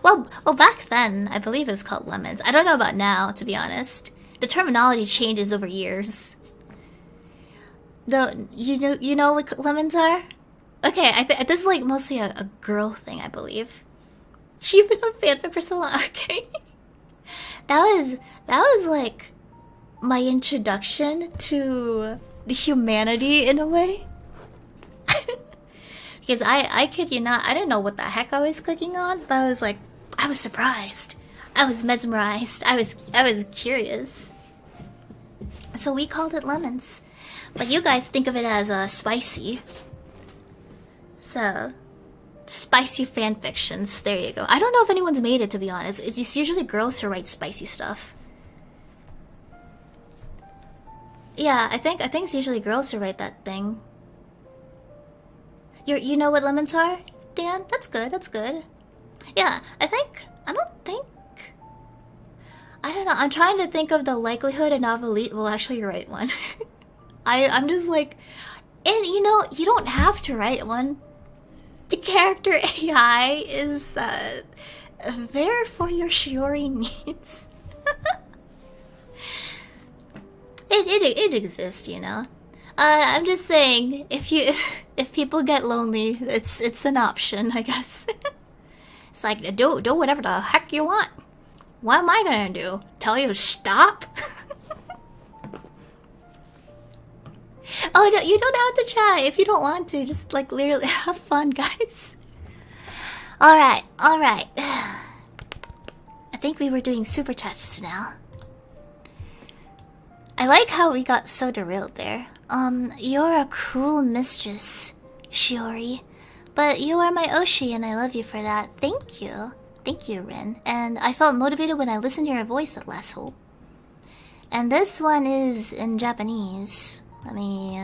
Speaker 1: well, back then I believe it was called lemons. I don't know about now, to be honest. The terminology changes over years. Though you know what lemons are? Okay, this is like mostly a girl thing, I believe. You've been on fanfic for so long. Okay, that was like my introduction to humanity in a way. Because I kid you not, I didn't know what the heck I was clicking on, but I was like, I was surprised, I was mesmerized, I was curious. So we called it lemons, but you guys think of it as spicy. So, spicy fanfictions. There you go. I don't know if anyone's made it, to be honest. It's usually girls who write spicy stuff. Yeah, I think it's usually girls who write that thing. You know what lemons are, Dan? That's good. That's good. Yeah, I don't know. I'm trying to think of the likelihood a novelite will actually write one. I'm just like, and you don't have to write one. The character AI is there for your Shiori needs. It exists, you know. I'm just saying, if people get lonely, it's an option, I guess. It's like, do whatever the heck you want. What am I gonna do? Tell you to stop? Oh, no, you don't have to try if you don't want to. Just like literally have fun, guys. All right. I think we were doing super chats now. I like how we got so derailed there. You're a cruel mistress, Shiori. But you are my Oshi and I love you for that. Thank you. Thank you, Rin. And I felt motivated when I listened to your voice at last hope. And this one is in Japanese. Let me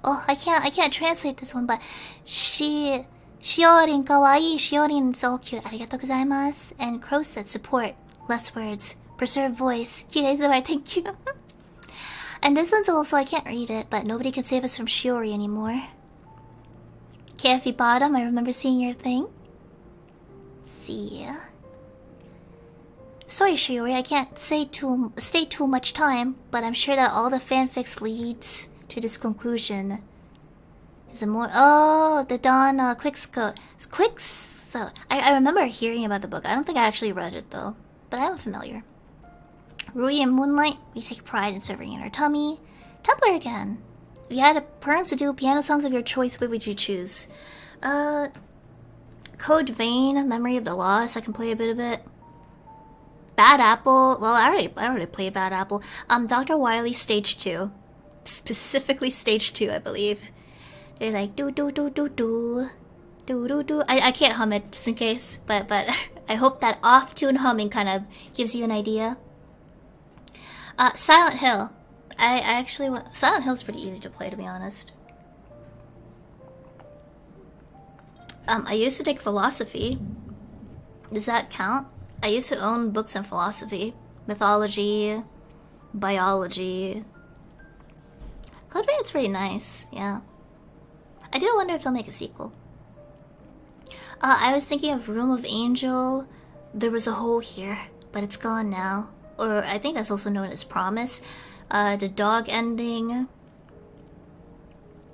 Speaker 1: I can't translate this one, but Shiorin kawaii, Shiorin so cute. Arigatou gozaimasu. And Crow said support. Less words. Preserve voice. Thank you. And this one's also, I can't read it, but nobody can save us from Shiori anymore. KFE Bottom, I remember seeing your thing. See. Sorry, Shiori, I can't stay too much time, but I'm sure that all the fanfics leads to this conclusion. Is it more? Oh, the Dawn Quickscope. I remember hearing about the book. I don't think I actually read it though, but I am familiar. Rui and Moonlight, we take pride in serving in our tummy. Templar again. If you had a perms to do piano songs of your choice, what would you choose? Code Vein, Memory of the Lost. I can play a bit of it. Bad Apple. Well, I already played Bad Apple. Dr. Wily Stage 2. Specifically Stage 2, I believe. They're like do do do do do do do do. I can't hum it just in case, but I hope that off-tune humming kind of gives you an idea. Silent Hill. I actually want... Silent Hill's pretty easy to play, to be honest. I used to take philosophy. Does that count? I used to own books in philosophy. Mythology. Biology. Code Vein's pretty nice, yeah. I do wonder if they'll make a sequel. I was thinking of Room of Angel. There was a hole here, but it's gone now. Or I think that's also known as Promise. The dog ending.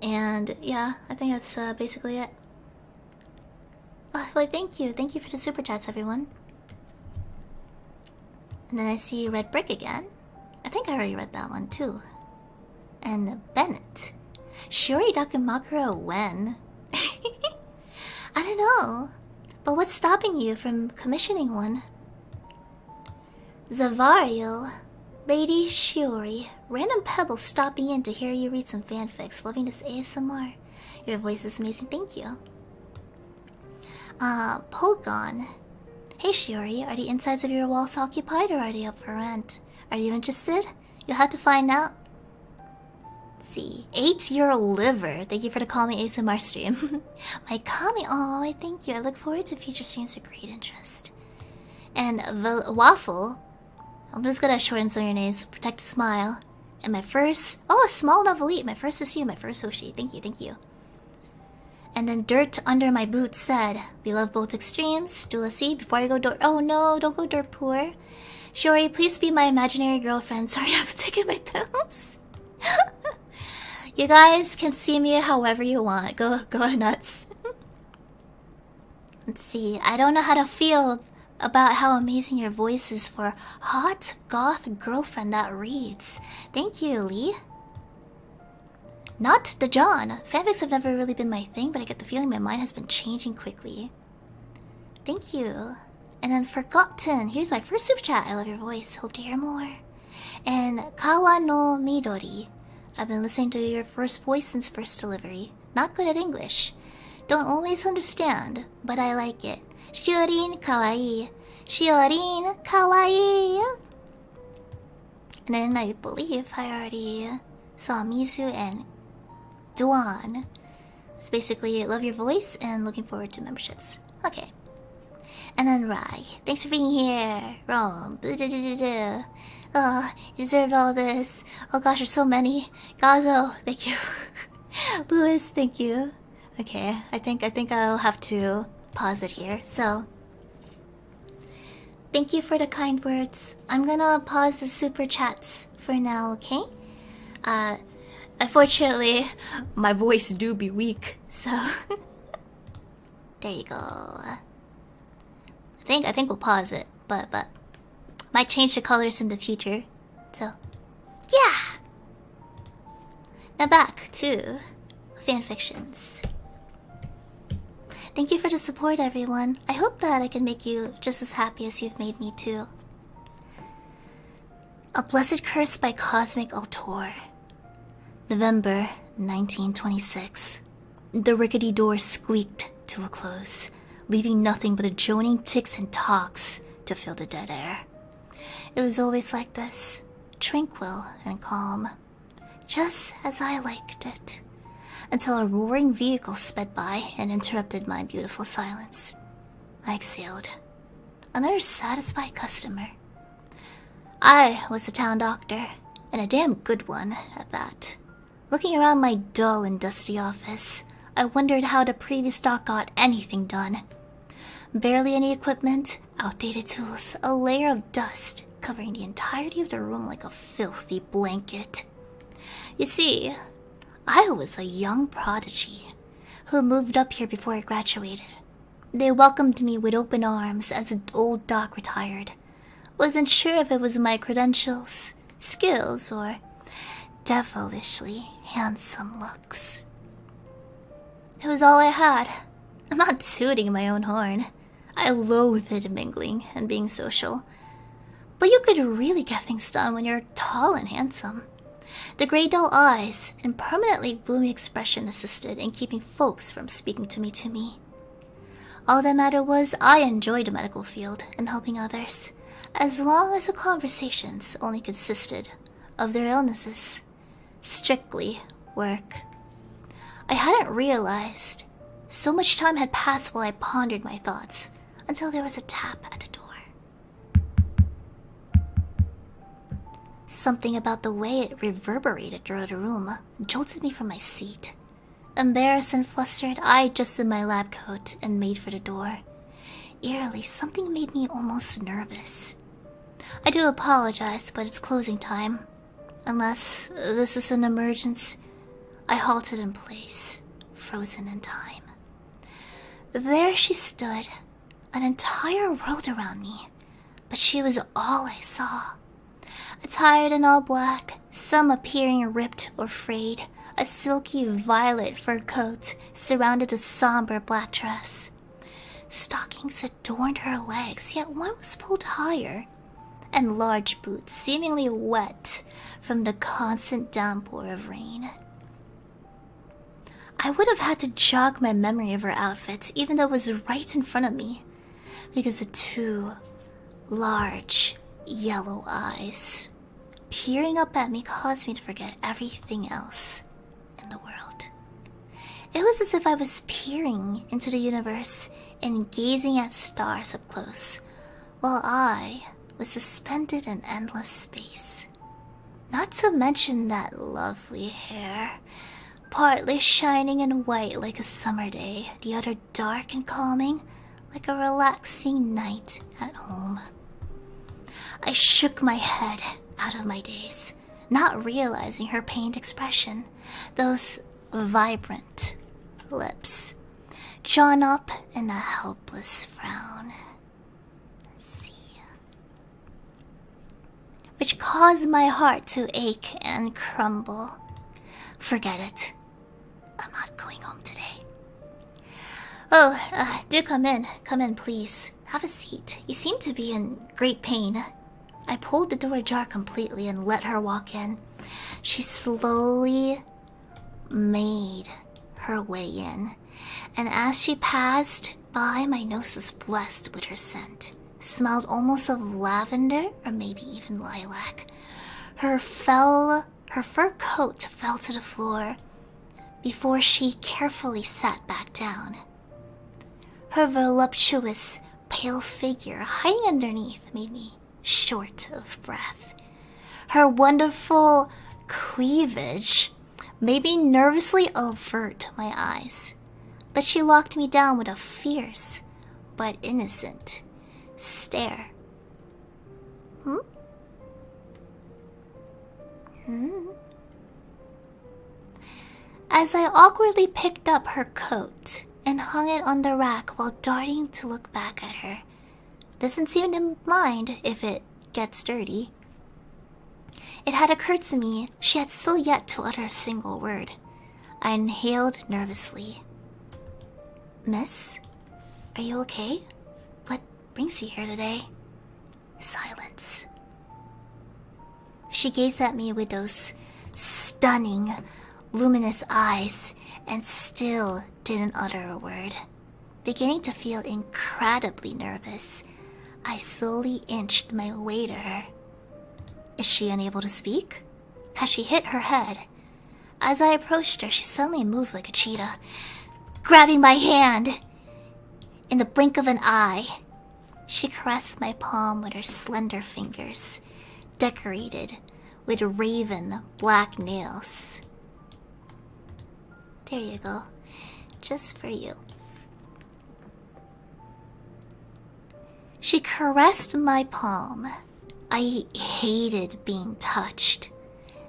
Speaker 1: And yeah, I think that's basically it. Well, thank you. Thank you for the super chats, everyone. And then I see Red Brick again. I think I already read that one too. And Bennett. Shiori Dakumakura when? I don't know. But what's stopping you from commissioning one? Zavario, Lady Shiori, random pebble stopping in to hear you read some fanfics, loving this ASMR. Your voice is amazing, thank you. Pogon. Hey Shiori, are the insides of your walls occupied or are they up for rent? Are you interested? You'll have to find out. Let's see. Ate your liver. Thank you for the Call Me ASMR stream. My Kami, oh, thank you. I look forward to future streams with great interest. And Waffle. I'm just gonna shorten some of your names. Protect a smile. And my first... Oh, a small novelite. My first is you. My first Soshi. Thank you, thank you. And then Dirt Under My Boots said, we love both extremes. Dula C, before I go dirt... Oh no, don't go dirt poor. Shiori, please be my imaginary girlfriend. Sorry, I haven't taken my pills. You guys can see me however you want. Go nuts. Let's see. I don't know how to feel about how amazing your voice is for hot goth girlfriend that reads. Thank you, Lee. Not the John. Fanfics have never really been my thing, but I get the feeling my mind has been changing quickly. Thank you. And then Forgotten. Here's my first super chat. I love your voice. Hope to hear more. And Kawa no Midori. I've been listening to your first voice since first delivery. Not good at English. Don't always understand, but I like it. Shiorin kawaii. Shiorin kawaii. And then I believe I already saw Mizu and Duan. It's basically love your voice and looking forward to memberships. Okay. And then Rai. Thanks for being here. Rome. Oh, you deserved all this. Oh gosh, there's so many. Gazo, thank you. Lewis, thank you. Okay, I think I'll have to pause it here. So, thank you for the kind words. I'm gonna pause the super chats for now, okay? Unfortunately, my voice do be weak, so there you go. I think we'll pause it, but might change the colors in the future. So, yeah. Now back to fanfictions. Thank you for the support, everyone. I hope that I can make you just as happy as you've made me too. A Blessed Curse by Cosmic Altor. November 1926. The rickety door squeaked to a close, leaving nothing but adjoining ticks and talks to fill the dead air. It was always like this, tranquil and calm, just as I liked it, until a roaring vehicle sped by and interrupted my beautiful silence. I exhaled. Another satisfied customer. I was a town doctor, and a damn good one at that. Looking around my dull and dusty office, I wondered how the previous doc got anything done. Barely any equipment, outdated tools, a layer of dust covering the entirety of the room like a filthy blanket. You see, I was a young prodigy who moved up here before I graduated. They welcomed me with open arms as the old doc retired. Wasn't sure if it was my credentials, skills, or devilishly handsome looks. It was all I had. I'm not tooting my own horn. I loathed mingling and being social. But you could really get things done when you're tall and handsome. The grey dull eyes and permanently gloomy expression assisted in keeping folks from speaking to me. All that mattered was I enjoyed the medical field and helping others, as long as the conversations only consisted of their illnesses. Strictly work. I hadn't realized so much time had passed while I pondered my thoughts until there was a tap at the door. Something about the way it reverberated through the room jolted me from my seat. Embarrassed and flustered, I adjusted my lab coat and made for the door. Eerily, something made me almost nervous. I do apologize, but it's closing time. Unless this is an emergency. I halted in place, frozen in time. There she stood, an entire world around me, but she was all I saw. Attired in all black, some appearing ripped or frayed, a silky violet fur coat surrounded a somber black dress. Stockings adorned her legs, yet one was pulled higher, and large boots seemingly wet from the constant downpour of rain. I would have had to jog my memory of her outfit, even though it was right in front of me, because the two large yellow eyes peering up at me caused me to forget everything else in the world. It was as if I was peering into the universe and gazing at stars up close, while I was suspended in endless space. Not to mention that lovely hair, partly shining and white like a summer day, the other dark and calming like a relaxing night at home. I shook my head out of my daze, not realizing her pained expression, those vibrant lips drawn up in a helpless frown. Let's see. Which caused my heart to ache and crumble. Forget it. I'm not going home today. Oh, do come in. Come in, please. Have a seat. You seem to be in great pain. I pulled the door ajar completely and let her walk in. She slowly made her way in, and as she passed by, my nose was blessed with her scent. Smelled almost of lavender or maybe even lilac. Her fur coat fell to the floor before she carefully sat back down. Her voluptuous, pale figure hiding underneath made me short of breath. Her wonderful cleavage made me nervously avert my eyes, but she locked me down with a fierce but innocent stare. As I awkwardly picked up her coat and hung it on the rack while darting to look back at her. Doesn't seem to mind if it gets dirty. It had occurred to me she had still yet to utter a single word. I inhaled nervously. Miss, are you okay? What brings you here today? Silence. She gazed at me with those stunning, luminous eyes and still didn't utter a word. Beginning to feel incredibly nervous, I slowly inched my way to her. Is she unable to speak? Has she hit her head? As I approached her, she suddenly moved like a cheetah, grabbing my hand. In the blink of an eye, she caressed my palm with her slender fingers, decorated with raven black nails. There you go, just for you. She caressed my palm. I hated being touched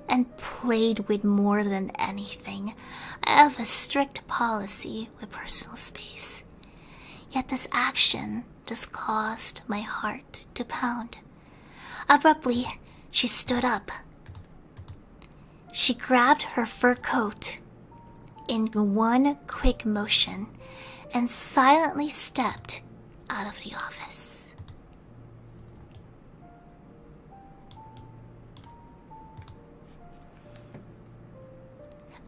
Speaker 1: and played with more than anything. I have a strict policy with personal space. Yet this action just caused my heart to pound. Abruptly, she stood up. She grabbed her fur coat in one quick motion and silently stepped out of the office.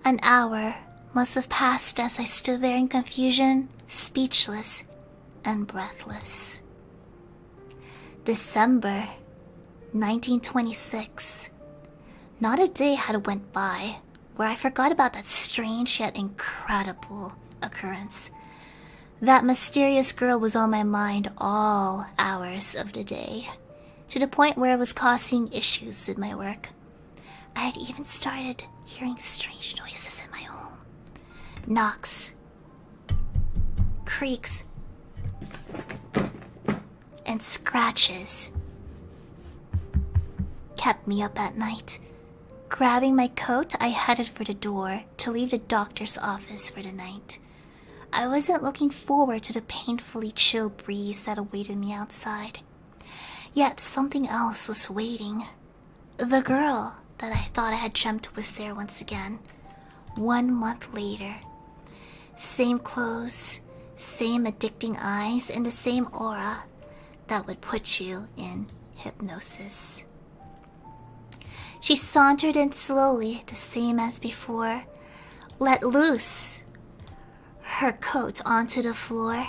Speaker 1: An hour must have passed as I stood there in confusion, speechless and breathless. December 1926. Not a day had went by where I forgot about that strange yet incredible occurrence. That mysterious girl was on my mind all hours of the day, to the point where it was causing issues with my work. I had even started hearing strange noises in my home. Knocks, creaks, and scratches kept me up at night. Grabbing my coat, I headed for the door to leave the doctor's office for the night. I wasn't looking forward to the painfully chill breeze that awaited me outside. Yet something else was waiting. The girl that I thought I had dreamt was there once again. 1 month later. Same clothes, same addicting eyes, and the same aura that would put you in hypnosis. She sauntered in slowly, the same as before, let loose her coat onto the floor,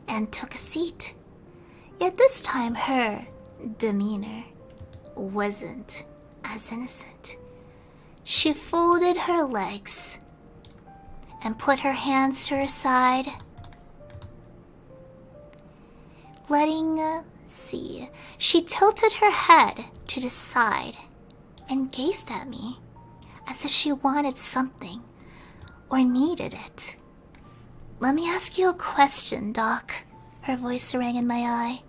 Speaker 1: and took a seat. Yet this time her demeanor wasn't as innocent. She folded her legs and put her hands to her side, letting see. She tilted her head to the side and gazed at me as if she wanted something or needed it. Let me ask you a question, Doc. Her voice rang in my eye.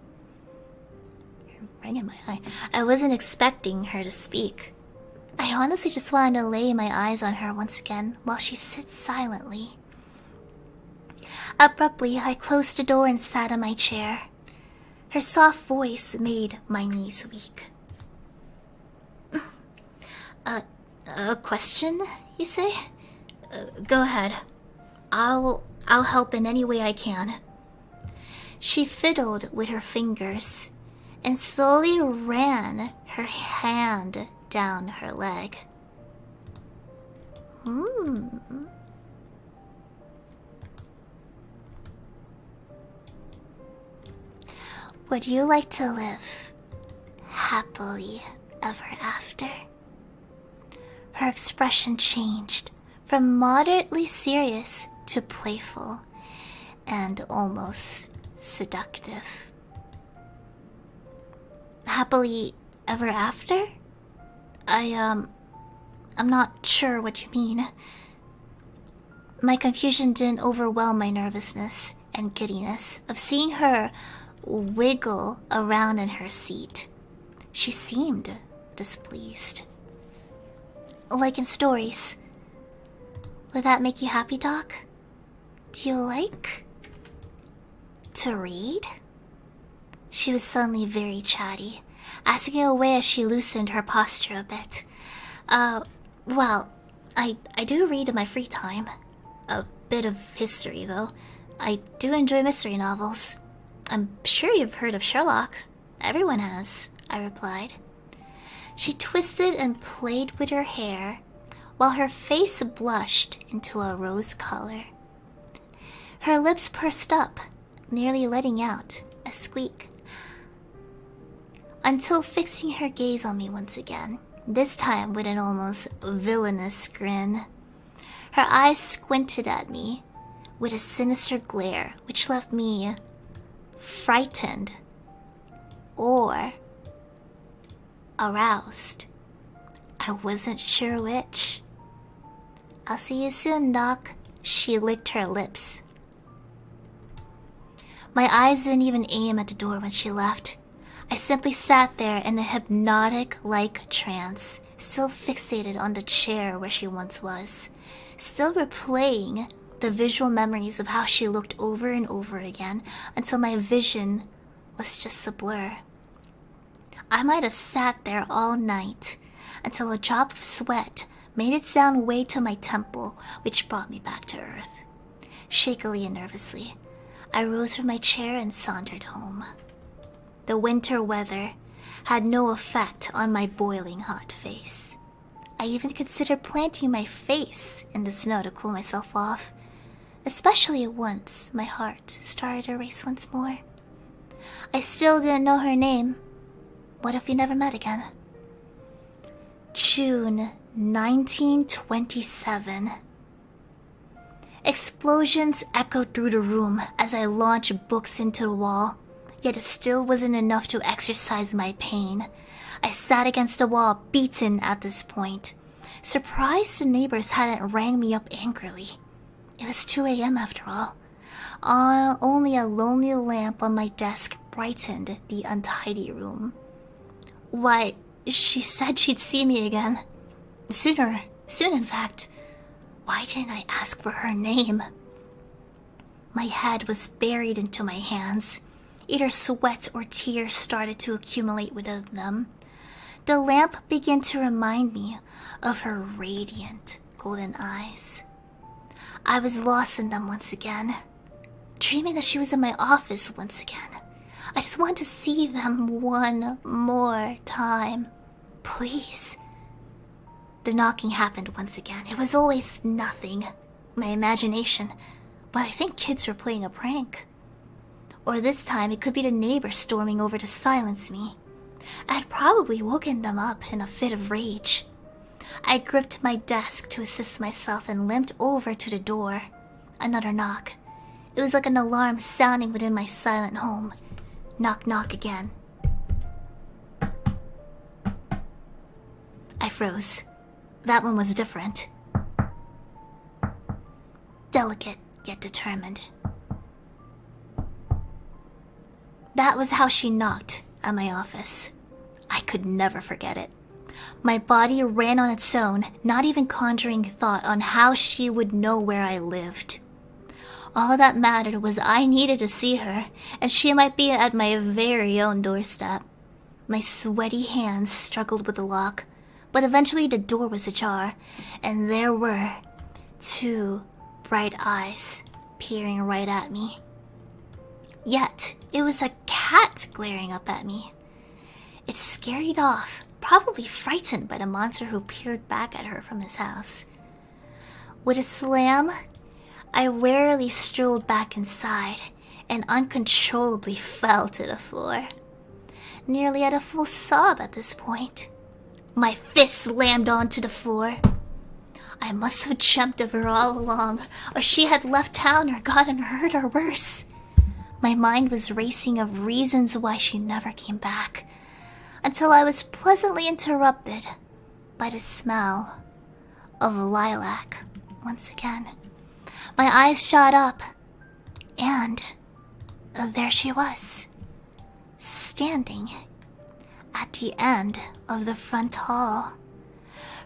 Speaker 1: I wasn't expecting her to speak. I honestly just wanted to lay my eyes on her once again while she sits silently. Abruptly, I closed the door and sat in my chair. Her soft voice made my knees weak. A question, you say? Go ahead. I'll help in any way I can. She fiddled with her fingers and slowly ran her hand down her leg. Would you like to live happily ever after? Her expression changed from moderately serious to playful and almost seductive. Happily ever after? I'm not sure what you mean. My confusion didn't overwhelm my nervousness and giddiness of seeing her wiggle around in her seat. She seemed displeased. Like in stories. Would that make you happy, Doc? Do you like to read? She was suddenly very chatty, asking away as she loosened her posture a bit. Well, I do read in my free time. A bit of history, though. I do enjoy mystery novels. I'm sure you've heard of Sherlock. Everyone has, I replied. She twisted and played with her hair, while her face blushed into a rose color. Her lips pursed up, nearly letting out a squeak. Until fixing her gaze on me once again, this time with an almost villainous grin. Her eyes squinted at me with a sinister glare, which left me frightened or aroused. I wasn't sure which. I'll see you soon, Doc. She licked her lips. My eyes didn't even aim at the door when she left. I simply sat there in a hypnotic-like trance, still fixated on the chair where she once was, still replaying the visual memories of how she looked over and over again until my vision was just a blur. I might have sat there all night until a drop of sweat made its sound way to my temple, which brought me back to earth. Shakily and nervously, I rose from my chair and sauntered home. The winter weather had no effect on my boiling hot face. I even considered planting my face in the snow to cool myself off, especially once my heart started to race once more. I still didn't know her name. What if we never met again? June 1927. Explosions echoed through the room as I launched books into the wall, yet it still wasn't enough to exorcise my pain. I sat against the wall, beaten at this point. Surprised the neighbors hadn't rang me up angrily. It was 2 a.m. after all. Only a lonely lamp on my desk brightened the untidy room. Why, she said she'd see me again. Soon in fact. Why didn't I ask for her name? My head was buried into my hands. Either sweat or tears started to accumulate within them. The lamp began to remind me of her radiant golden eyes. I was lost in them once again, dreaming that she was in my office once again. I just want to see them one more time. Please. The knocking happened once again. It was always nothing. My imagination. But I think kids were playing a prank. Or this time it could be the neighbors storming over to silence me. I had probably woken them up in a fit of rage. I gripped my desk to assist myself and limped over to the door. Another knock. It was like an alarm sounding within my silent home. Knock, knock again. I froze. That one was different. Delicate, yet determined. That was how she knocked at my office. I could never forget it. My body ran on its own, not even conjuring thought on how she would know where I lived. All that mattered was I needed to see her, and she might be at my very own doorstep. My sweaty hands struggled with the lock, but eventually the door was ajar, and there were 2 bright eyes peering right at me. Yet, it was a cat glaring up at me. It scurried off, probably frightened by the monster who peered back at her from his house. With a slam, I warily strolled back inside and uncontrollably fell to the floor. Nearly at a full sob at this point. My fist slammed onto the floor. I must have dreamt of her all along, or she had left town or gotten hurt or worse. My mind was racing of reasons why she never came back, until I was pleasantly interrupted by the smell of lilac once again. My eyes shot up, and there she was, standing at the end of the front hall.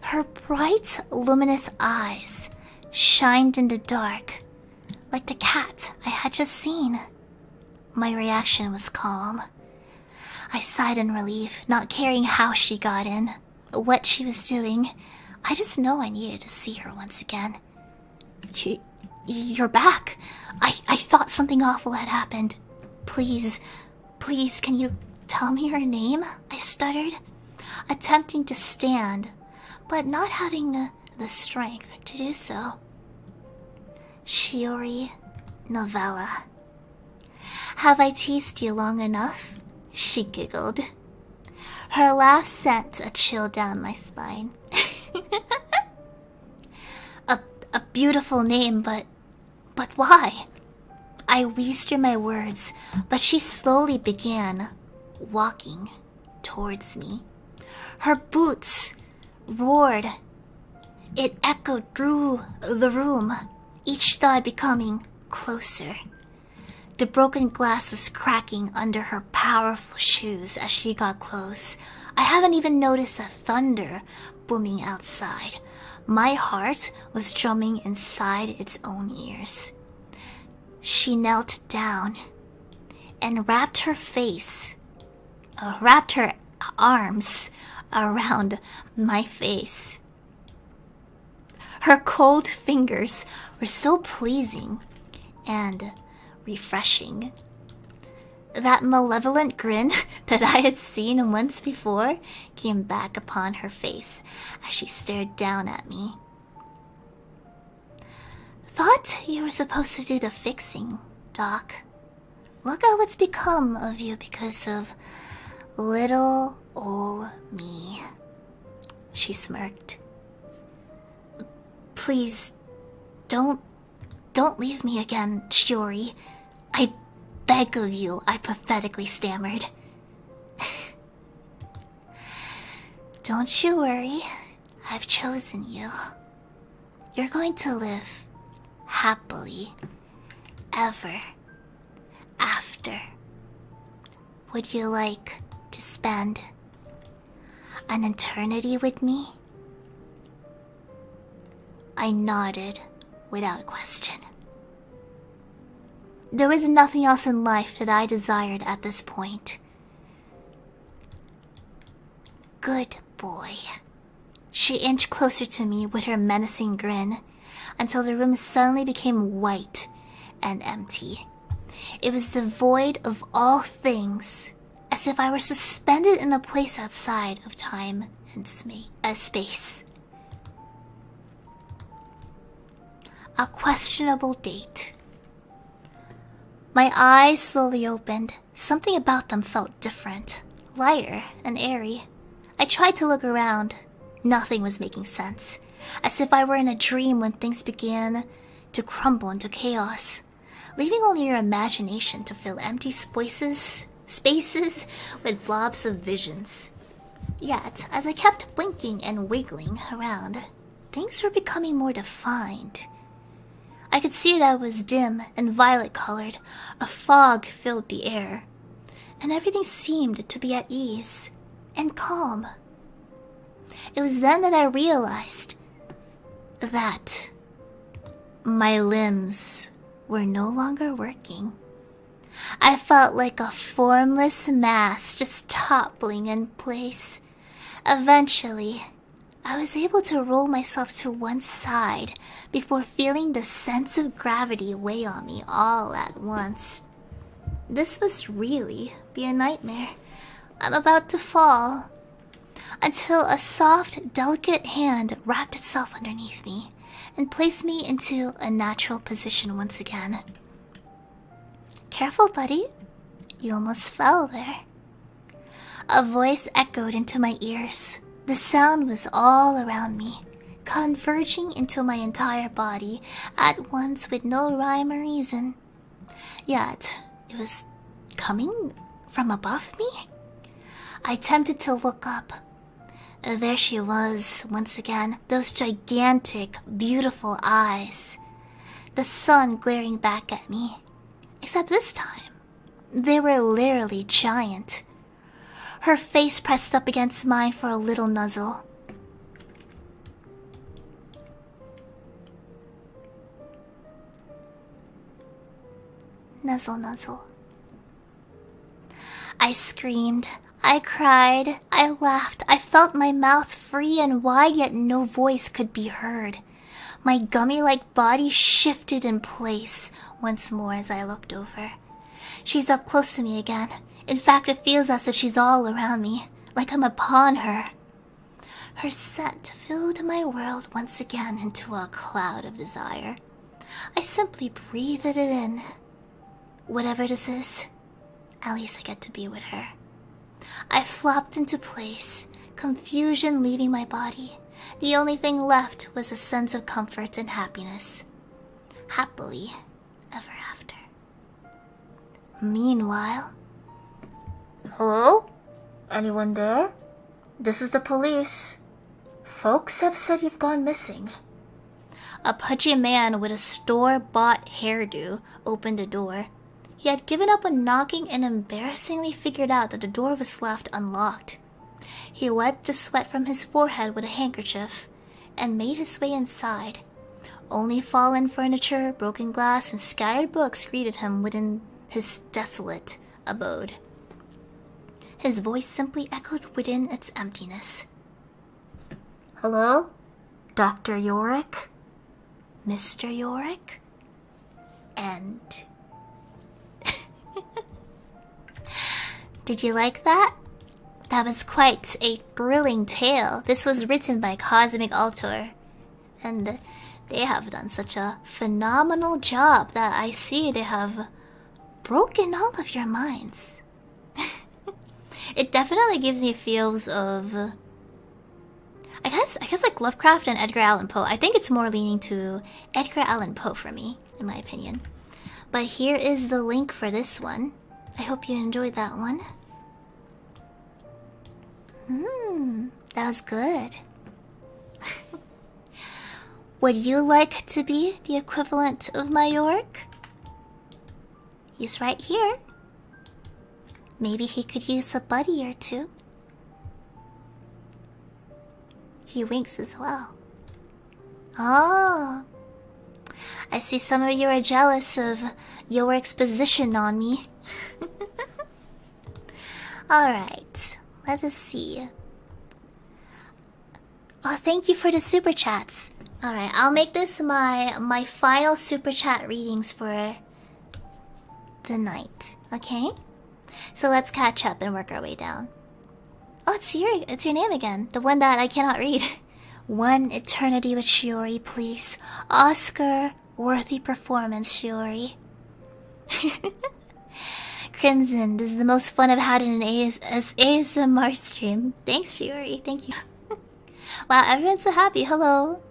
Speaker 1: Her bright, luminous eyes shined in the dark, like the cat I had just seen. My reaction was calm. I sighed in relief, not caring how she got in, what she was doing. I just know I needed to see her once again. You're back. I thought something awful had happened. Please, can you tell me your name? I stuttered, attempting to stand, but not having the strength to do so. Shiori, Novella. Have I teased you long enough? She giggled. Her laugh sent a chill down my spine. a beautiful name, but why? I wheezed through my words, but she slowly began walking towards me. Her boots roared. It echoed through the room, each thud becoming closer. The broken glass was cracking under her powerful shoes as she got close. I haven't even noticed the thunder booming outside. My heart was drumming inside its own ears. She knelt down and wrapped her arms around my face. Her cold fingers were so pleasing and refreshing. That malevolent grin that I had seen once before came back upon her face as she stared down at me. Thought you were supposed to do the fixing, Doc. Look at what's become of you because of little ol' me. She smirked. Please, don't leave me again, Shiori. I beg of you, I pathetically stammered. Don't you worry, I've chosen you. You're going to live happily ever after. Would you like to spend an eternity with me? I nodded without question. There was nothing else in life that I desired at this point. Good boy. She inched closer to me with her menacing grin until the room suddenly became white and empty. It was devoid of all things, as if I were suspended in a place outside of time and space. A questionable date. My eyes slowly opened. Something about them felt different, lighter and airy. I tried to look around. Nothing was making sense, as if I were in a dream when things began to crumble into chaos, leaving only your imagination to fill empty spaces spaces with blobs of visions. Yet, as I kept blinking and wiggling around, things were becoming more defined. I could see that it was dim and violet-colored. A fog filled the air, and everything seemed to be at ease and calm. It was then that I realized that my limbs were no longer working. I felt like a formless mass just toppling in place. Eventually, I was able to roll myself to one side before feeling the sense of gravity weigh on me all at once. This must really be a nightmare. I'm about to fall. Until a soft, delicate hand wrapped itself underneath me and placed me into a natural position once again. Careful, buddy. You almost fell there. A voice echoed into my ears. The sound was all around me, converging into my entire body at once with no rhyme or reason. Yet, it was coming from above me? I attempted to look up. There she was, once again, those gigantic, beautiful eyes. The sun glaring back at me. Except this time, they were literally giant. Her face pressed up against mine for a little nuzzle. Nuzzle, nuzzle. I screamed. I cried. I laughed. I felt my mouth free and wide, yet no voice could be heard. My gummy-like body shifted in place once more as I looked over. She's up close to me again. In fact, it feels as if she's all around me, like I'm upon her. Her scent filled my world once again into a cloud of desire. I simply breathed it in. Whatever this is, at least I get to be with her. I flopped into place, confusion leaving my body. The only thing left was a sense of comfort and happiness. Happily ever after. Meanwhile... Hello? Anyone there? This is the police. Folks have said you've gone missing. A pudgy man with a store-bought hairdo opened the door. He had given up on knocking and embarrassingly figured out that the door was left unlocked. He wiped the sweat from his forehead with a handkerchief and made his way inside. Only fallen furniture, broken glass, and scattered books greeted him within his desolate abode. His voice simply echoed within its emptiness. Hello? Dr. Yorick? Mr. Yorick? And... Did you like that? That was quite a thrilling tale. This was written by Cosmic Altor, and they have done such a phenomenal job that I see they have broken all of your minds. It definitely gives me feels of, I guess like Lovecraft and Edgar Allan Poe. I think it's more leaning to Edgar Allan Poe for me, in my opinion. But here is the link for this one. I hope you enjoyed that one. That was good. Would you like to be the equivalent of my Yorick? He's right here. Maybe he could use a buddy or two. He winks as well. Oh, I see some of you are jealous of Yorick's position on me. Alright, let us see. Oh, thank you for the super chats. Alright, I'll make this my final super chat readings for the night, okay? So let's catch up and work our way down. Oh, it's your name again. The one that I cannot read. One eternity with Shiori, please. Oscar worthy performance, Shiori. Crimson, this is the most fun I've had in an ASMR stream. Thanks, Shiori. Thank you. Wow, everyone's so happy. Hello.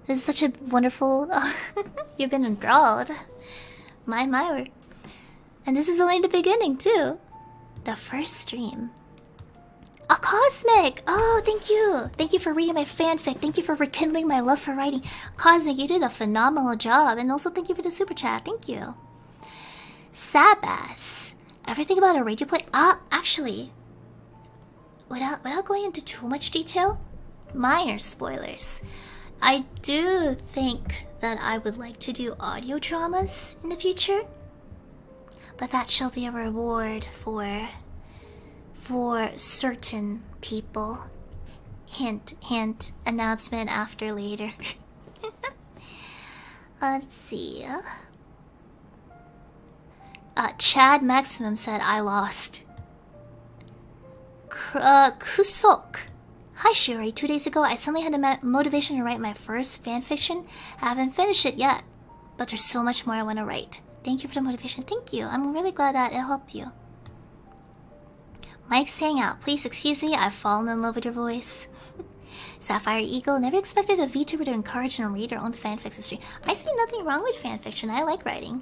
Speaker 1: This is such a wonderful... You've been enthralled. My word. And this is only the beginning, too. The first stream. A Cosmic! Oh, thank you! Thank you for reading my fanfic. Thank you for rekindling my love for writing. Cosmic, you did a phenomenal job. And also thank you for the super chat. Thank you. Sabass. Ever think about a radio play? Actually, without going into too much detail, minor spoilers. I do think that I would like to do audio dramas in the future. But that shall be a reward for certain people. Hint, hint, announcement after later. Let's see. Chad Maximum said, I lost. Kusok. Hi Shiori, 2 days ago I suddenly had the motivation to write my first fanfiction. I haven't finished it yet, but there's so much more I want to write. Thank you for the motivation. Thank you. I'm really glad that it helped you. Mike's saying out. Please excuse me, I've fallen in love with your voice. Sapphire Eagle, never expected a VTuber to encourage and read her own fanfics history. I see nothing wrong with fanfiction. I like writing.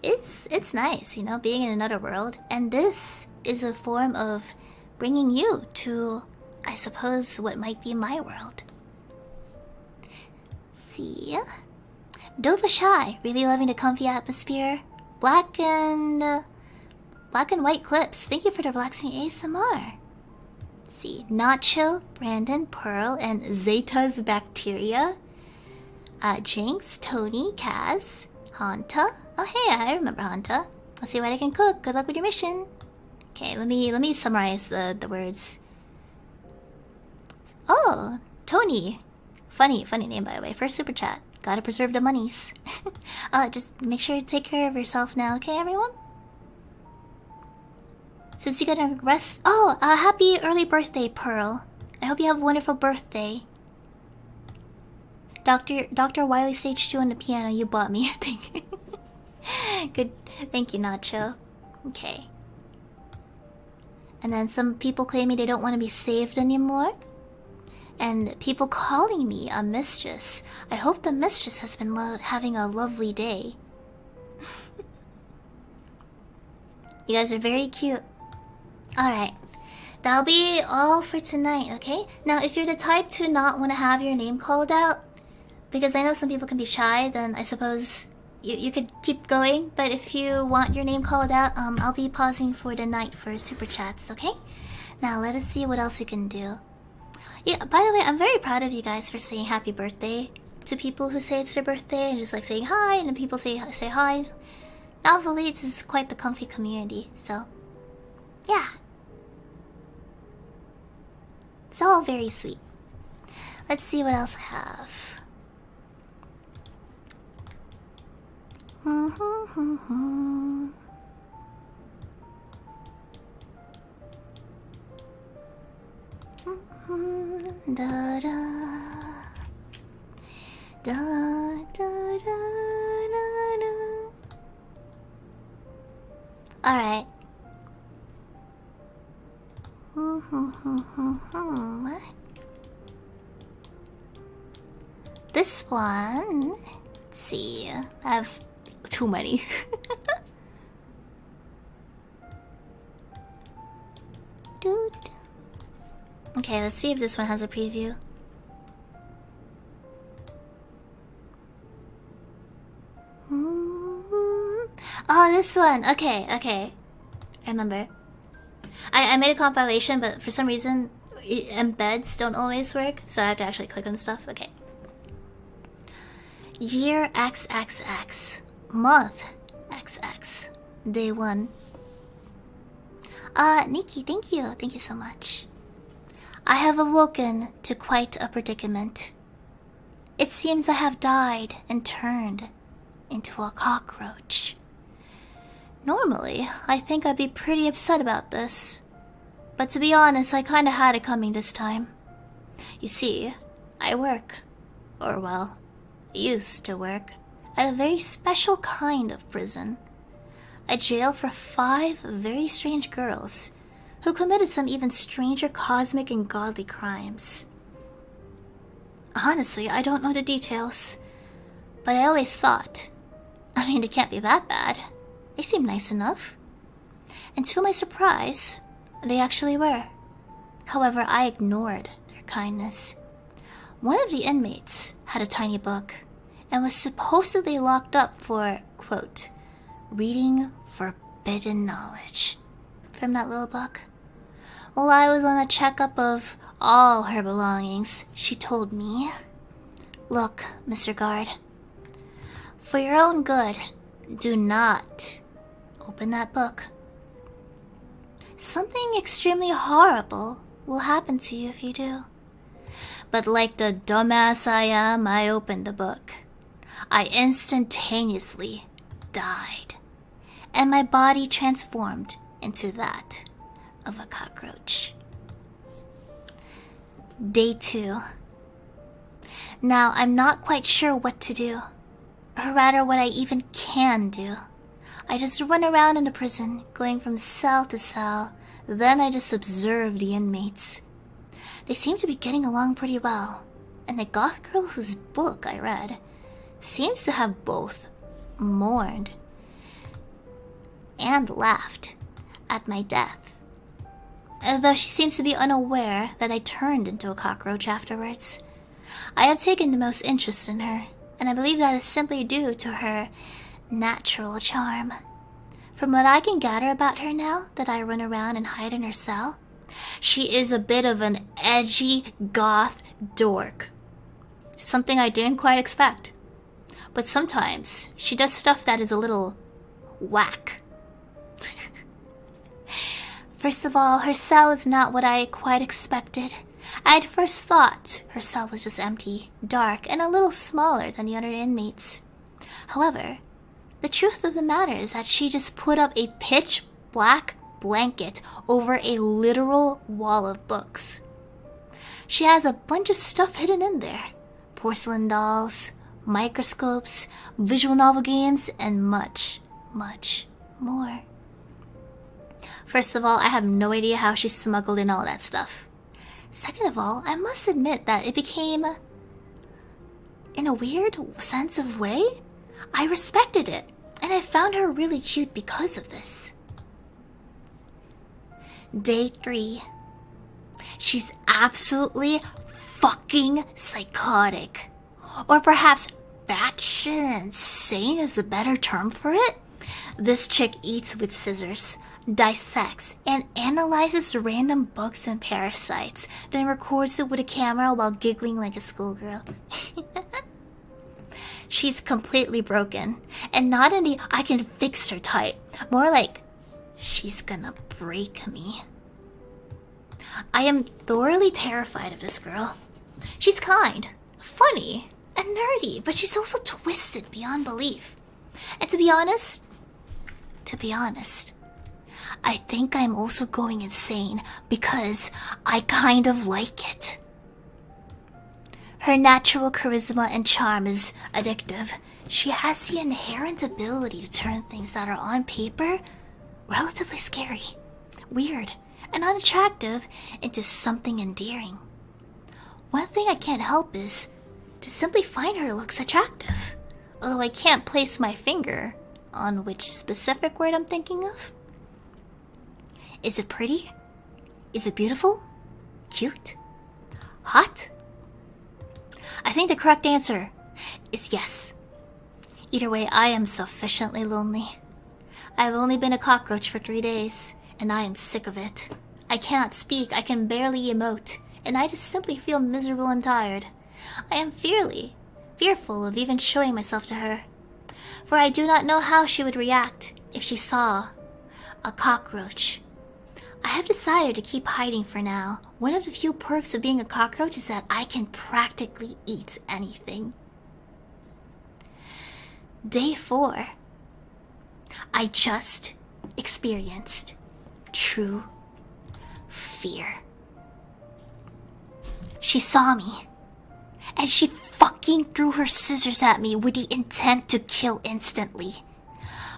Speaker 1: It's nice, you know, being in another world. And this is a form of bringing you to, I suppose, what might be my world. Let's see. Dova Shy, really loving the comfy atmosphere. Black and white clips. Thank you for the relaxing ASMR. Let's see. Nacho, Brandon, Pearl, and Zeta's Bacteria. Jinx, Tony, Kaz, Hanta. Oh hey, I remember Hanta. Let's see what I can cook. Good luck with your mission. Okay, let me summarize the words. Oh, Tony. Funny name by the way. First super chat. Gotta preserve the monies. Just make sure to take care of yourself now, okay, everyone? Since you gotta rest. Oh, happy early birthday, Pearl. I hope you have a wonderful birthday. Dr. Wiley Stage 2 on the piano, you bought me, I think. Good. Thank you, Nacho. Okay. And then some people claiming they don't want to be saved anymore. And people calling me a mistress. I hope the mistress has been having a lovely day. You guys are very cute. Alright. That'll be all for tonight, okay? Now, if you're the type to not want to have your name called out, because I know some people can be shy, then I suppose you could keep going. But if you want your name called out, I'll be pausing for the night for super chats, okay? Now, let us see what else we can do. Yeah, by the way, I'm very proud of you guys for saying happy birthday to people who say it's their birthday and just like saying hi, and then people say hi. Novelites is quite the comfy community, so yeah. It's all very sweet. Let's see what else I have. Da, da, da, da, da, da, da. All right. This one. Let's see. I have too many. Okay, let's see if this one has a preview. Oh, this one. Okay. I remember. I made a compilation, but for some reason, embeds don't always work, so I have to actually click on stuff. Okay. Year XXX. Month XX. Day 1. Nikki, thank you. Thank you so much. I have awoken to quite a predicament. It seems I have died and turned into a cockroach. Normally, I think I'd be pretty upset about this. But to be honest, I kinda had it coming this time. You see, I work, or well, used to work, at a very special kind of prison. A jail for 5 very strange girls who committed some even stranger cosmic and godly crimes. Honestly, I don't know the details, but I always thought, I mean, it can't be that bad. They seem nice enough. and to my surprise, they actually were. However, I ignored their kindness. One of the inmates had a tiny book and was supposedly locked up for, quote, reading forbidden knowledge from that little book. While I was on a checkup of all her belongings, she told me, "Look, Mr. Guard, for your own good, do not open that book. Something extremely horrible will happen to you if you do." But like the dumbass I am, I opened the book. I instantaneously died, and my body transformed into that of a cockroach. Day 2. Now, I'm not quite sure what to do, or rather what I even can do. I just run around in the prison, going from cell to cell. Then I just observe the inmates. They seem to be getting along pretty well, and the goth girl whose book I read seems to have both mourned and laughed at my death, although she seems to be unaware that I turned into a cockroach afterwards. I have taken the most interest in her, and I believe that is simply due to her natural charm. From what I can gather about her now that I run around and hide in her cell, she is a bit of an edgy goth dork. Something I didn't quite expect. But sometimes she does stuff that is a little whack. First of all, her cell is not what I quite expected. I had first thought her cell was just empty, dark, and a little smaller than the other inmates. However, the truth of the matter is that she just put up a pitch black blanket over a literal wall of books. She has a bunch of stuff hidden in there. Porcelain dolls, microscopes, visual novel games, and much, much more. First of all, I have no idea how she smuggled in all that stuff. Second of all, I must admit that it became, in a weird sense of way, I respected it, and I found her really cute because of this. Day 3. She's absolutely fucking psychotic. Or perhaps batshit insane is the better term for it. This chick eats with scissors, dissects, and analyzes random bugs and parasites, then records it with a camera while giggling like a schoolgirl. She's completely broken, and not in the I can fix her type, more like she's gonna break me. I am thoroughly terrified of this girl. She's kind, funny, and nerdy, but she's also twisted beyond belief. And to be honest, I think I'm also going insane because I kind of like it. Her natural charisma and charm is addictive. She has the inherent ability to turn things that are on paper relatively scary, weird, and unattractive into something endearing. One thing I can't help is to simply find her looks attractive, although I can't place my finger on which specific word I'm thinking of. Is it pretty? Is it beautiful? Cute? Hot? I think the correct answer is yes. Either way, I am sufficiently lonely. I've only been a cockroach for 3 days, and I am sick of it. I cannot speak, I can barely emote, and I just simply feel miserable and tired. I am fearful of even showing myself to her, for I do not know how she would react if she saw a cockroach. I have decided to keep hiding for now. One of the few perks of being a cockroach is that I can practically eat anything. Day 4. I just experienced true fear. She saw me, and she fucking threw her scissors at me with the intent to kill instantly.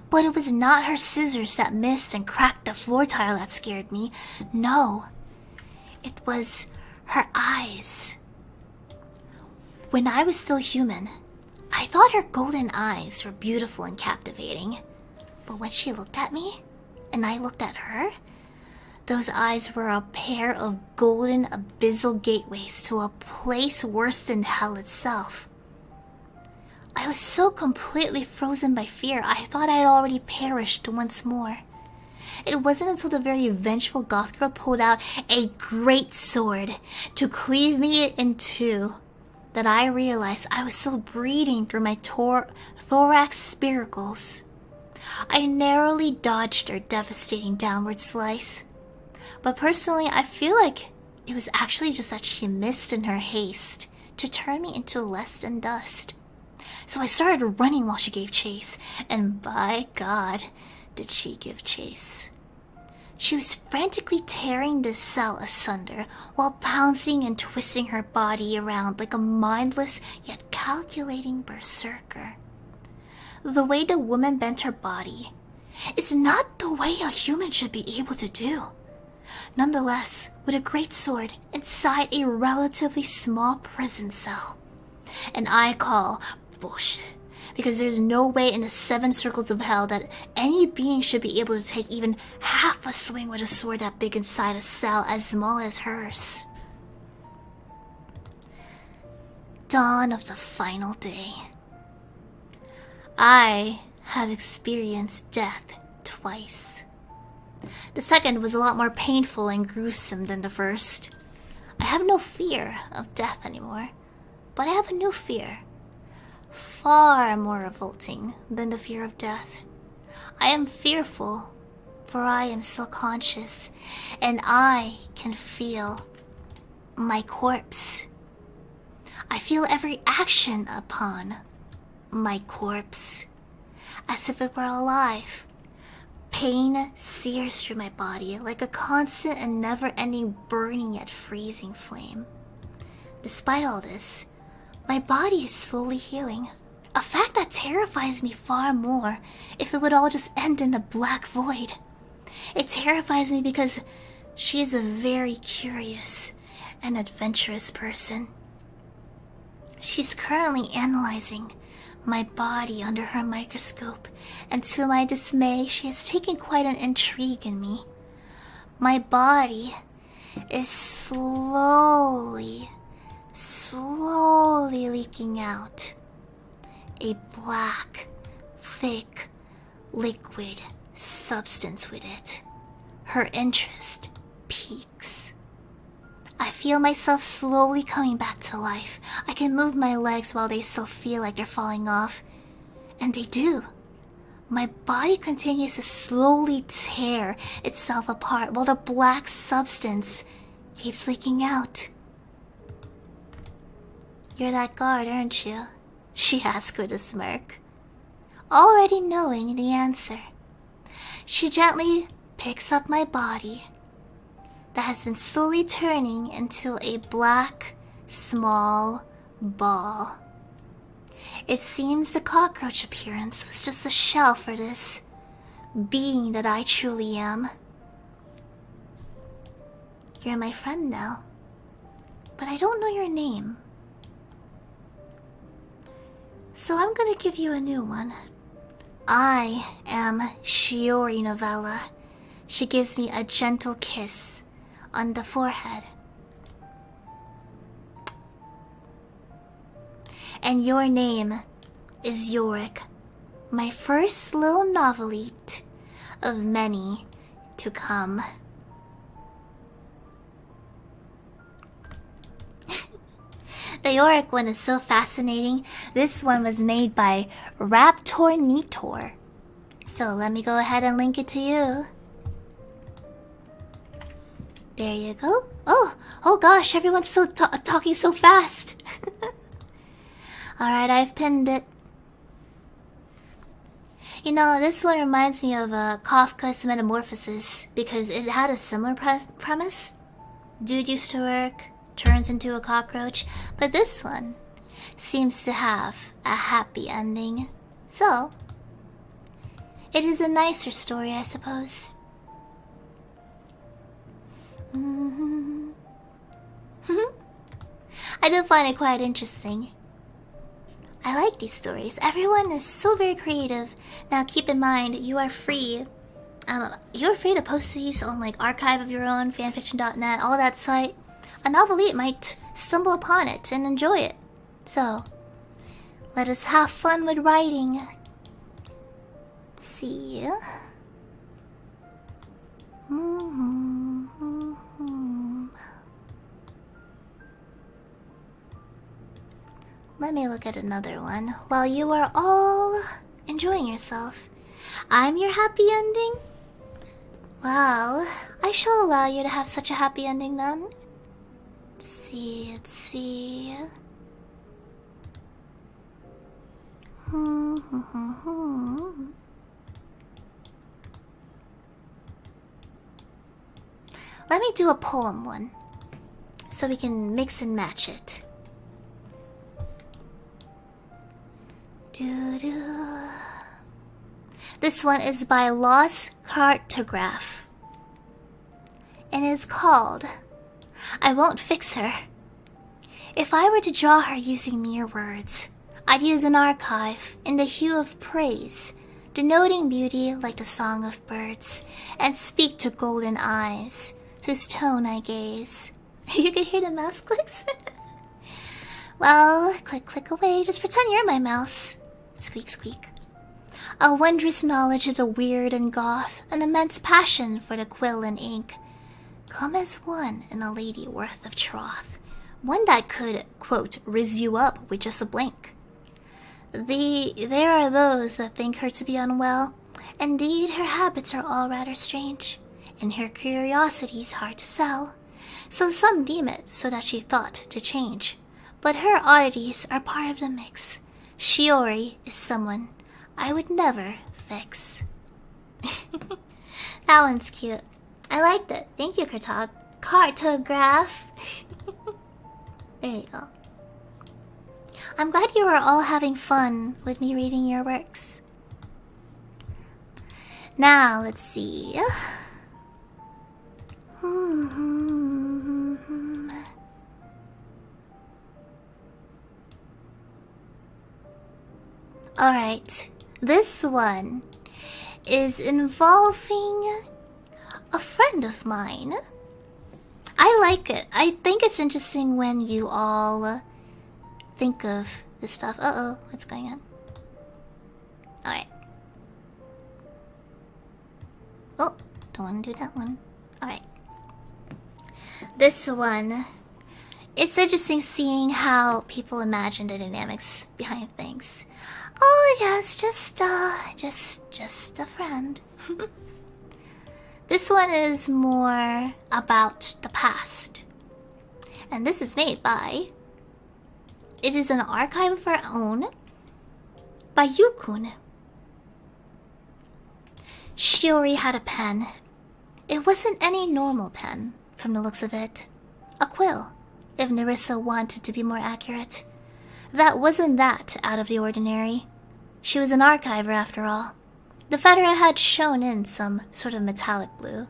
Speaker 1: But it was not her scissors that missed and cracked the floor tile that scared me. No, it was her eyes. When I was still human, I thought her golden eyes were beautiful and captivating. But when she looked at me, and I looked at her, those eyes were a pair of golden abyssal gateways to a place worse than hell itself. I was so completely frozen by fear, I thought I had already perished once more. It wasn't until the very vengeful goth girl pulled out a great sword to cleave me in two that I realized I was still breathing through my thorax spiracles. I narrowly dodged her devastating downward slice. But personally, I feel like it was actually just that she missed in her haste to turn me into less than dust. So I started running while she gave chase, and by God, did she give chase. She was frantically tearing the cell asunder while pouncing and twisting her body around like a mindless yet calculating berserker. The way the woman bent her body is not the way a human should be able to do. Nonetheless, with a great sword inside a relatively small prison cell. And I call bullshit, because there's no way in the 7 circles of hell that any being should be able to take even half a swing with a sword that big inside a cell as small as hers. Dawn of the final day. I have experienced death twice. The second was a lot more painful and gruesome than the first. I have no fear of death anymore, but I have a new fear. Far more revolting than the fear of death. I am fearful, for I am still conscious, and I can feel my corpse. I feel every action upon my corpse, as if it were alive. Pain sears through my body like a constant and never-ending burning yet freezing flame. Despite all this, my body is slowly healing, a fact that terrifies me far more if it would all just end in a black void. It terrifies me because she is a very curious and adventurous person. She's currently analyzing my body under her microscope, and to my dismay, she has taken quite an intrigue in me. My body is slowly leaking out a black, thick, liquid substance with it. Her interest peaks. I feel myself slowly coming back to life. I can move my legs while they still feel like they're falling off. And they do. My body continues to slowly tear itself apart while the black substance keeps leaking out. "You're that guard, aren't you?" she asked with a smirk, already knowing the answer. She gently picks up my body that has been slowly turning into a black, small ball. It seems the cockroach appearance was just a shell for this being that I truly am. You're my friend now, but I don't know your name. So I'm gonna give you a new one. I am Shiori Novella. She gives me a gentle kiss on the forehead. And your name is Yorick, my first little novelite of many to come. The Yorick one is so fascinating. This one was made by Raptor Nitor. So let me go ahead and link it to you. There you go. Oh gosh, everyone's so talking so fast. Alright, I've pinned it. You know, this one reminds me of Kafka's Metamorphosis because it had a similar premise. Dude used to work, turns into a cockroach, but this one seems to have a happy ending. So, it is a nicer story, I suppose. I do find it quite interesting. I like these stories. Everyone is so very creative. Now keep in mind, you are free you're free to post these on like Archive of Your Own, fanfiction.net, all that site. A novelite might stumble upon it and enjoy it. So, let us have fun with writing. Let's see. Let me look at another one while you are all enjoying yourself. I'm your happy ending? Well, I shall allow you to have such a happy ending then. Let's see. Let me do a poem one, so we can mix and match it. This one is by Lost Cartograph, and is called I Won't Fix Her. If I were to draw her using mere words, I'd use an archive in the hue of praise, denoting beauty like the song of birds, and speak to golden eyes, whose tone I gaze. You can hear the mouse clicks? Well, click away, just pretend you're my mouse. Squeak, squeak. A wondrous knowledge of the weird and goth, an immense passion for the quill and ink. Come as one in a lady worth of troth, one that could, quote, riz you up with just a blink. There are those that think her to be unwell. Indeed, her habits are all rather strange, and her curiosity's hard to sell. So some deem it so that she thought to change. But her oddities are part of the mix. Shiori is someone I would never fix. That one's cute. I liked it. Thank you, Cartograph. There you go. I'm glad you are all having fun with me reading your works. Now, let's see. Alright, this one is involving a friend of mine. I like it. I think it's interesting when you all think of this stuff. Uh-oh, what's going on? Alright. Oh, don't want to do that one. Alright. This one, it's interesting seeing how people imagine the dynamics behind things. Oh yes, just a friend. This one is more about the past. And this is made by... It is an archive of our own by Yukun. Shiori had a pen. It wasn't any normal pen, from the looks of it. A quill, if Nerissa wanted to be more accurate. That wasn't that out of the ordinary. She was an archiver after all. The Federate had shown in some sort of metallic blue.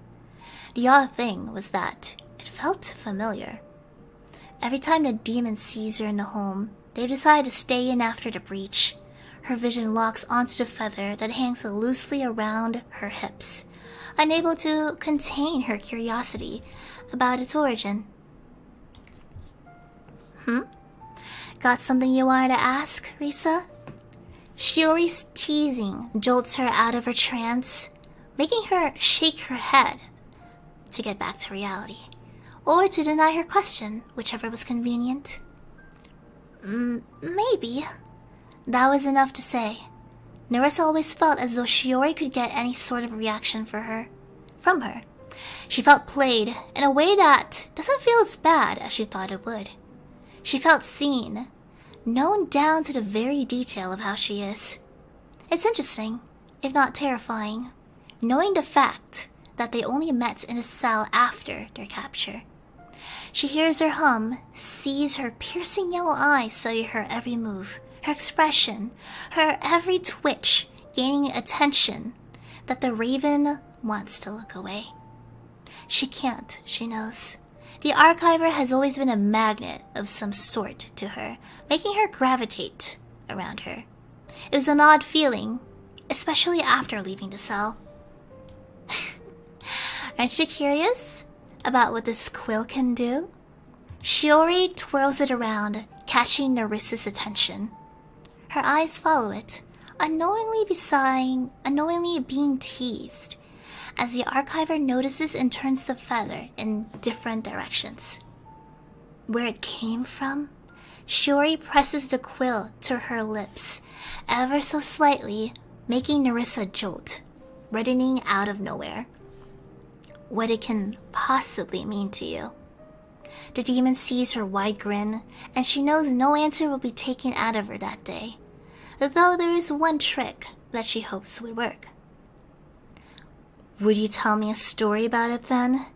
Speaker 1: The odd thing was that it felt familiar. Every time the demon sees her in the home, they decide to stay in after the breach. Her vision locks onto the feather that hangs loosely around her hips, unable to contain her curiosity about its origin. Got something you wanted to ask, Risa? Shiori's teasing jolts her out of her trance, making her shake her head to get back to reality, or to deny her question, whichever was convenient. Maybe. That was enough to say. Nerissa always felt as though Shiori could get any sort of reaction from her. She felt played in a way that doesn't feel as bad as she thought it would. She felt seen, known down to the very detail of how she is. It's interesting, if not terrifying, knowing the fact that they only met in a cell after their capture. She hears her hum, sees her piercing yellow eyes study her every move, her expression, her every twitch gaining attention that the raven wants to look away. She can't, she knows. The archiver has always been a magnet of some sort to her, making her gravitate around her. It was an odd feeling, especially after leaving the cell. Aren't you curious about what this quill can do? Shiori twirls it around, catching Nerissa's attention. Her eyes follow it, unknowingly being teased, as the archiver notices and turns the feather in different directions. Where it came from, Shiori presses the quill to her lips, ever so slightly, making Nerissa jolt, reddening out of nowhere. What it can possibly mean to you. The demon sees her wide grin, and she knows no answer will be taken out of her that day, though there is one trick that she hopes would work. Would you tell me a story about it then?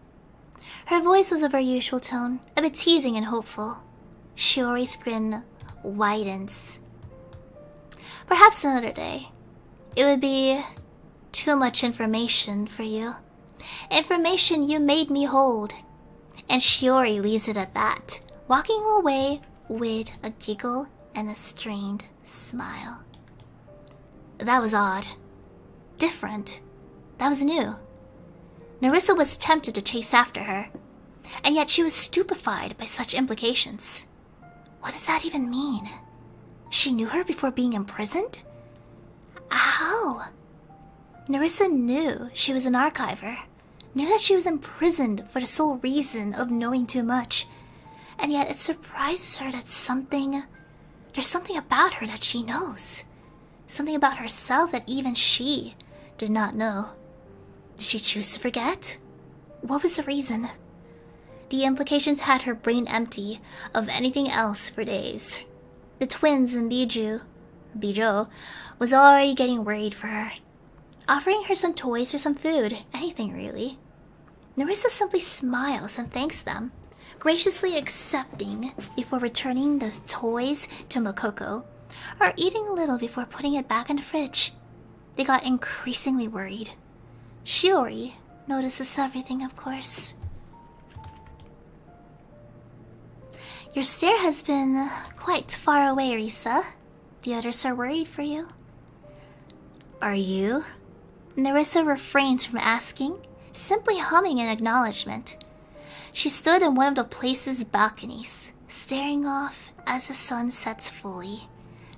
Speaker 1: Her voice was of her usual tone, a bit teasing and hopeful. Shiori's grin widens. Perhaps another day. It would be too much information for you. Information you made me hold. And Shiori leaves it at that, walking away with a giggle and a strained smile. That was odd. Different. That was new. Nerissa was tempted to chase after her, and yet she was stupefied by such implications. What does that even mean? She knew her before being imprisoned? How? Nerissa knew she was an archiver, knew that she was imprisoned for the sole reason of knowing too much, and yet it surprises her that there's something about her that she knows. Something about herself that even she did not know. Did she choose to forget? What was the reason? The implications had her brain empty of anything else for days. The twins and Bijou, was already getting worried for her. Offering her some toys or some food, anything really. Nerissa simply smiles and thanks them, graciously accepting before returning the toys to Mokoko, or eating a little before putting it back in the fridge. They got increasingly worried. Shiori notices everything, of course. Your stair has been quite far away, Risa. The others are worried for you. Are you? Nerissa refrains from asking, simply humming in acknowledgement. She stood in one of the place's balconies, staring off as the sun sets fully,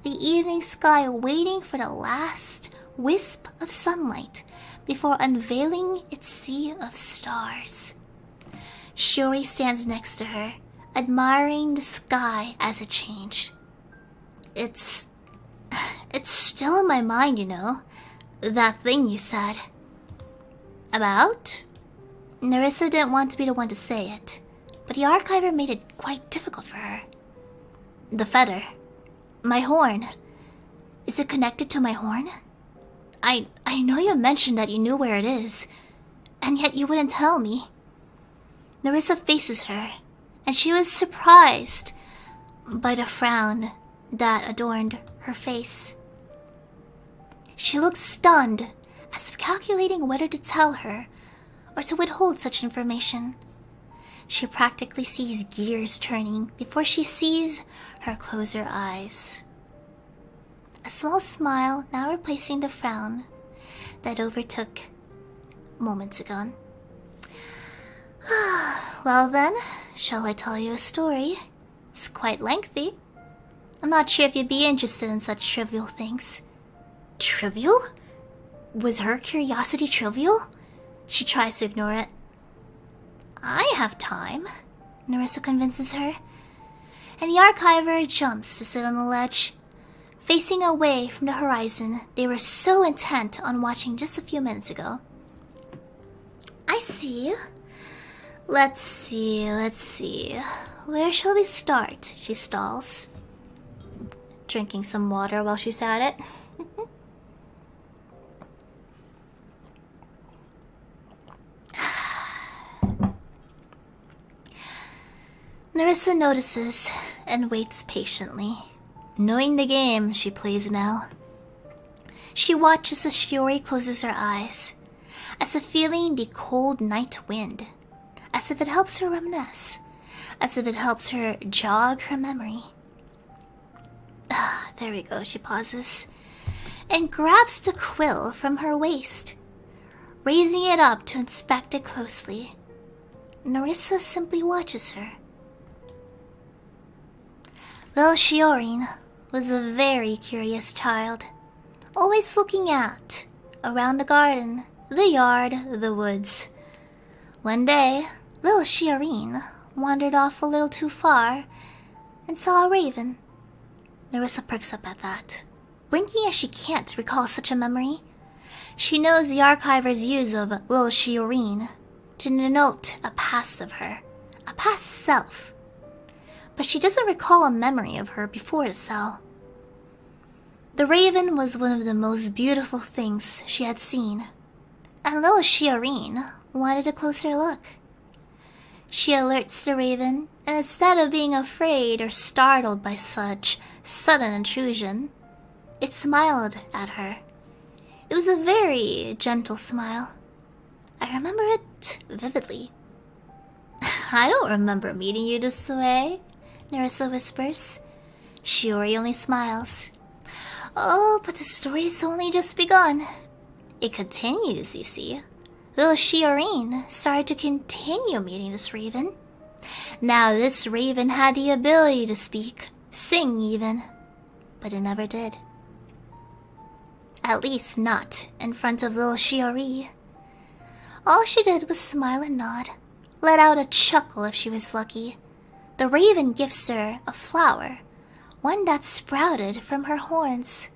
Speaker 1: the evening sky waiting for the last wisp of sunlight before unveiling its sea of stars. Shiori stands next to her, admiring the sky as it changed. It's still in my mind, you know. That thing you said. About? Nerissa didn't want to be the one to say it, but the archiver made it quite difficult for her. The feather. My horn. Is it connected to my horn? I know you mentioned that you knew where it is, and yet you wouldn't tell me. Nerissa faces her, and she was surprised by the frown that adorned her face. She looked stunned, as if calculating whether to tell her or to withhold such information. She practically sees gears turning before she sees her close her eyes. A small smile now replacing the frown that overtook moments ago. Well then, shall I tell you a story? It's quite lengthy. I'm not sure if you'd be interested in such trivial things. Trivial? Was her curiosity trivial? She tries to ignore it. I have time, Nerissa convinces her, and the archiver jumps to sit on the ledge. Facing away from the horizon they were so intent on watching just a few minutes ago. I see. Let's see. Where shall we start? She stalls, drinking some water while she's at it. Nerissa notices and waits patiently, knowing the game she plays now. She watches as Shiori closes her eyes, as if feeling the cold night wind, as if it helps her reminisce, as if it helps her jog her memory. There we go, she pauses, and grabs the quill from her waist. raising it up to inspect it closely. Nerissa simply watches her. Little Shiori was a very curious child, always looking at, around the garden, the yard, the woods. One day, little Shiori wandered off a little too far and saw a raven. Nerissa perks up at that, blinking as she can't recall such a memory. She knows the archiver's use of little Shiori to denote a past of her, a past self. But she doesn't recall a memory of her before the cell. The raven was one of the most beautiful things she had seen, and little Shiori wanted a closer look. She alerts the raven, and instead of being afraid or startled by such sudden intrusion, it smiled at her. It was a very gentle smile. I remember it vividly. I don't remember meeting you this way, Nerissa whispers. Shiori only smiles. Oh, but the story's only just begun. It continues, you see. Little Shiori started to continue meeting this raven. Now this raven had the ability to speak, sing even, but it never did. At least not in front of little Shiori. All she did was smile and nod, let out a chuckle if she was lucky. The raven gives her a flower, one that sprouted from her horns.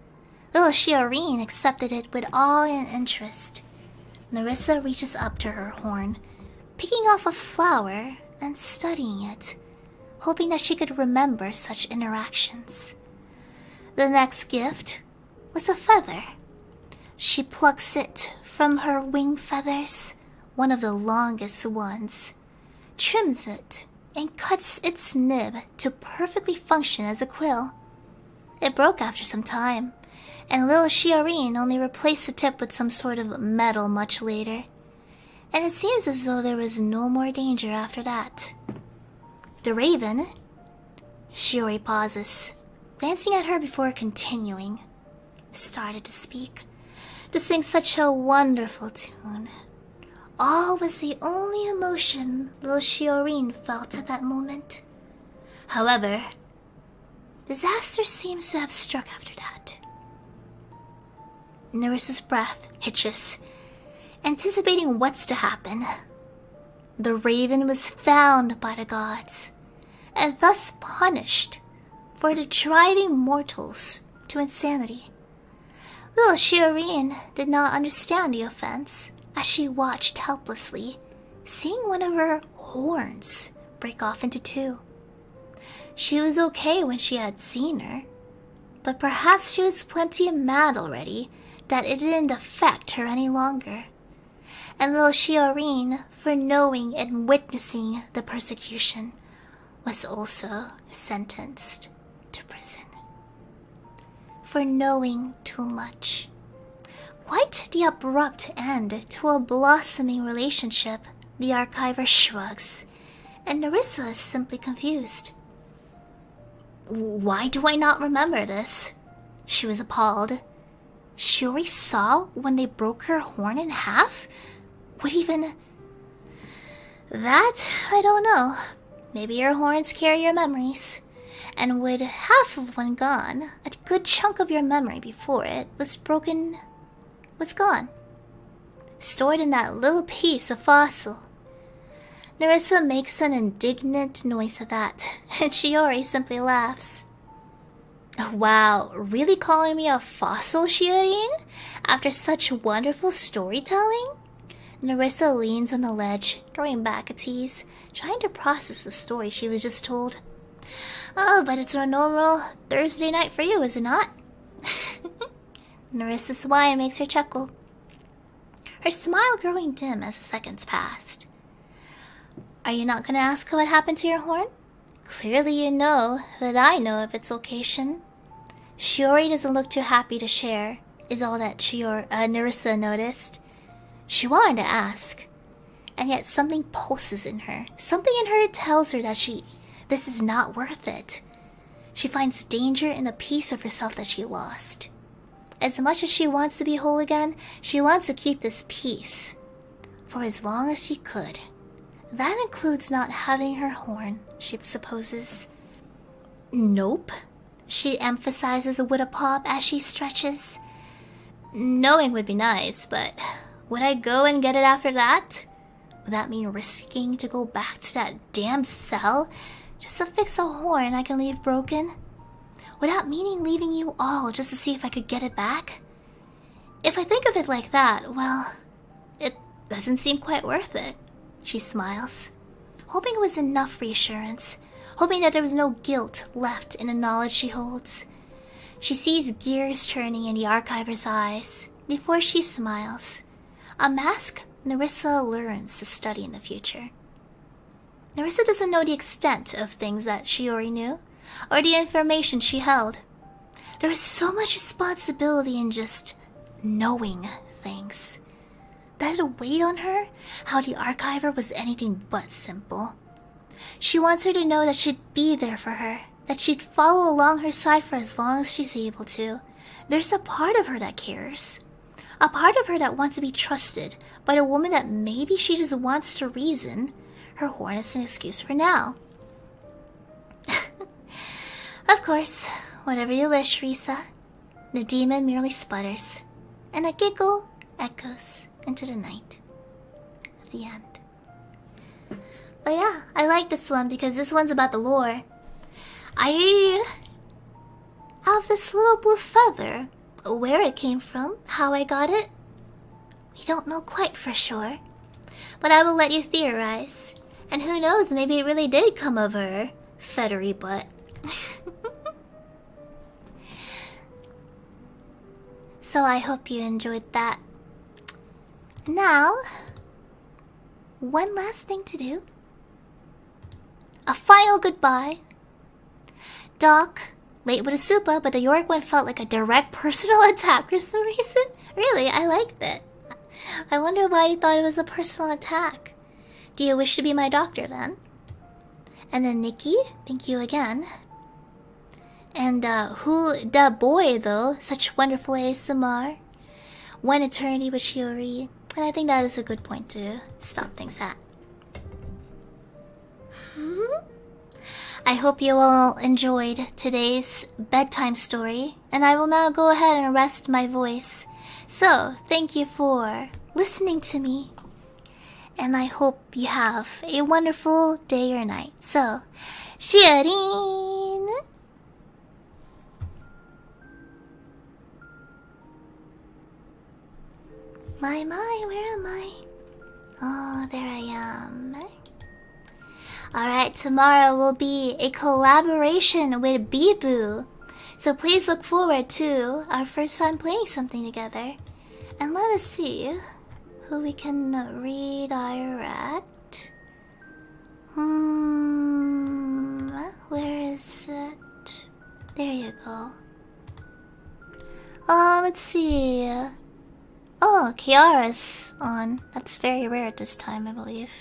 Speaker 1: Little Shiori accepted it with awe and interest. Nerissa reaches up to her horn, picking off a flower and studying it, hoping that she could remember such interactions. The next gift was a feather. She plucks it from her wing feathers, one of the longest ones, trims it, and cuts its nib to perfectly function as a quill. It broke after some time, and little Shiori only replaced the tip with some sort of metal much later, and it seems as though there was no more danger after that. The raven... Shiori pauses, glancing at her before continuing, started to speak, to sing such a wonderful tune. Awe was the only emotion little Shiori felt at that moment. However, disaster seems to have struck after that. Nerissa's breath hitches, anticipating what's to happen. The raven was found by the gods, and thus punished for the driving mortals to insanity. Little Shiori did not understand the offense as she watched helplessly, seeing one of her horns break off into two. She was okay when she had seen her, but perhaps she was plenty mad already that it didn't affect her any longer, and little Shiori, for knowing and witnessing the persecution, was also sentenced to prison. For knowing too much. Quite the abrupt end to a blossoming relationship, the archiver shrugs, and Nerissa is simply confused. Why do I not remember this? She was appalled. Shiori saw when they broke her horn in half? What even... That, I don't know. Maybe your horns carry your memories. And with half of one gone, a good chunk of your memory before it was broken was gone. Stored in that little piece of fossil. Nerissa makes an indignant noise at that, and Shiori simply laughs. Wow, really calling me a fossil, Shiori? After such wonderful storytelling? Nerissa leans on the ledge, throwing back a tease, trying to process the story she was just told. Oh, but it's a normal Thursday night for you, is it not? Nerissa's smile makes her chuckle, her smile growing dim as the seconds passed. Are you not going to ask what happened to your horn? Clearly you know that I know of its location. Shiori doesn't look too happy to share, is all that Nerissa noticed. She wanted to ask, and yet something pulses in her. Something in her tells her that this is not worth it. She finds danger in a piece of herself that she lost. As much as she wants to be whole again, she wants to keep this piece for as long as she could. That includes not having her horn, she supposes. Nope, she emphasizes with a pop as she stretches. Knowing would be nice, but would I go and get it after that? Would that mean risking to go back to that damn cell just to fix a horn I can leave broken? Without meaning leaving you all just to see if I could get it back? If I think of it like that, well, it doesn't seem quite worth it. She smiles, hoping it was enough reassurance, hoping that there was no guilt left in the knowledge she holds. She sees gears turning in the archiver's eyes before she smiles, a mask Nerissa learns to study in the future. Nerissa doesn't know the extent of things that Shiori knew, or the information she held. There is so much responsibility in just knowing things. That had weighed on her, how the archiver was anything but simple. She wants her to know that she'd be there for her, that she'd follow along her side for as long as she's able to. There's a part of her that cares. A part of her that wants to be trusted by the woman that maybe she just wants to reason. Her horn is an excuse for now. Of course, whatever you wish, Risa. The demon merely sputters, and a giggle echoes into the night. The end. But yeah, I like this one because this one's about the lore. I have this little blue feather. Where it came from, how I got it, we don't know quite for sure. But I will let you theorize. And who knows, maybe it really did come of her feathery butt. So I hope you enjoyed that. Now, one last thing to do. A final goodbye. Doc, late with a supa, but the York one felt like a direct personal attack for some reason. Really, I liked it. I wonder why you thought it was a personal attack. Do you wish to be my doctor then? And then Nikki, thank you again. And who the boy though, such wonderful ASMR. One eternity with Shiori, and I think that is a good point to stop things at. I hope you all enjoyed today's bedtime story, and I will now go ahead and rest my voice. So, thank you for listening to me, and I hope you have a wonderful day or night. So, Shiori! My, where am I? Oh, there I am. Alright, tomorrow will be a collaboration with Bibu. So please look forward to our first time playing something together. And let us see who we can redirect. Where is it? There you go. Oh, let's see. Oh, Kiara's on. That's very rare at this time, I believe.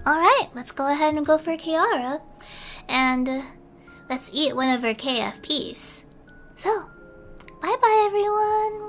Speaker 1: Alright, let's go ahead and go for Kiara. And let's eat one of her KFPs. So, bye-bye everyone.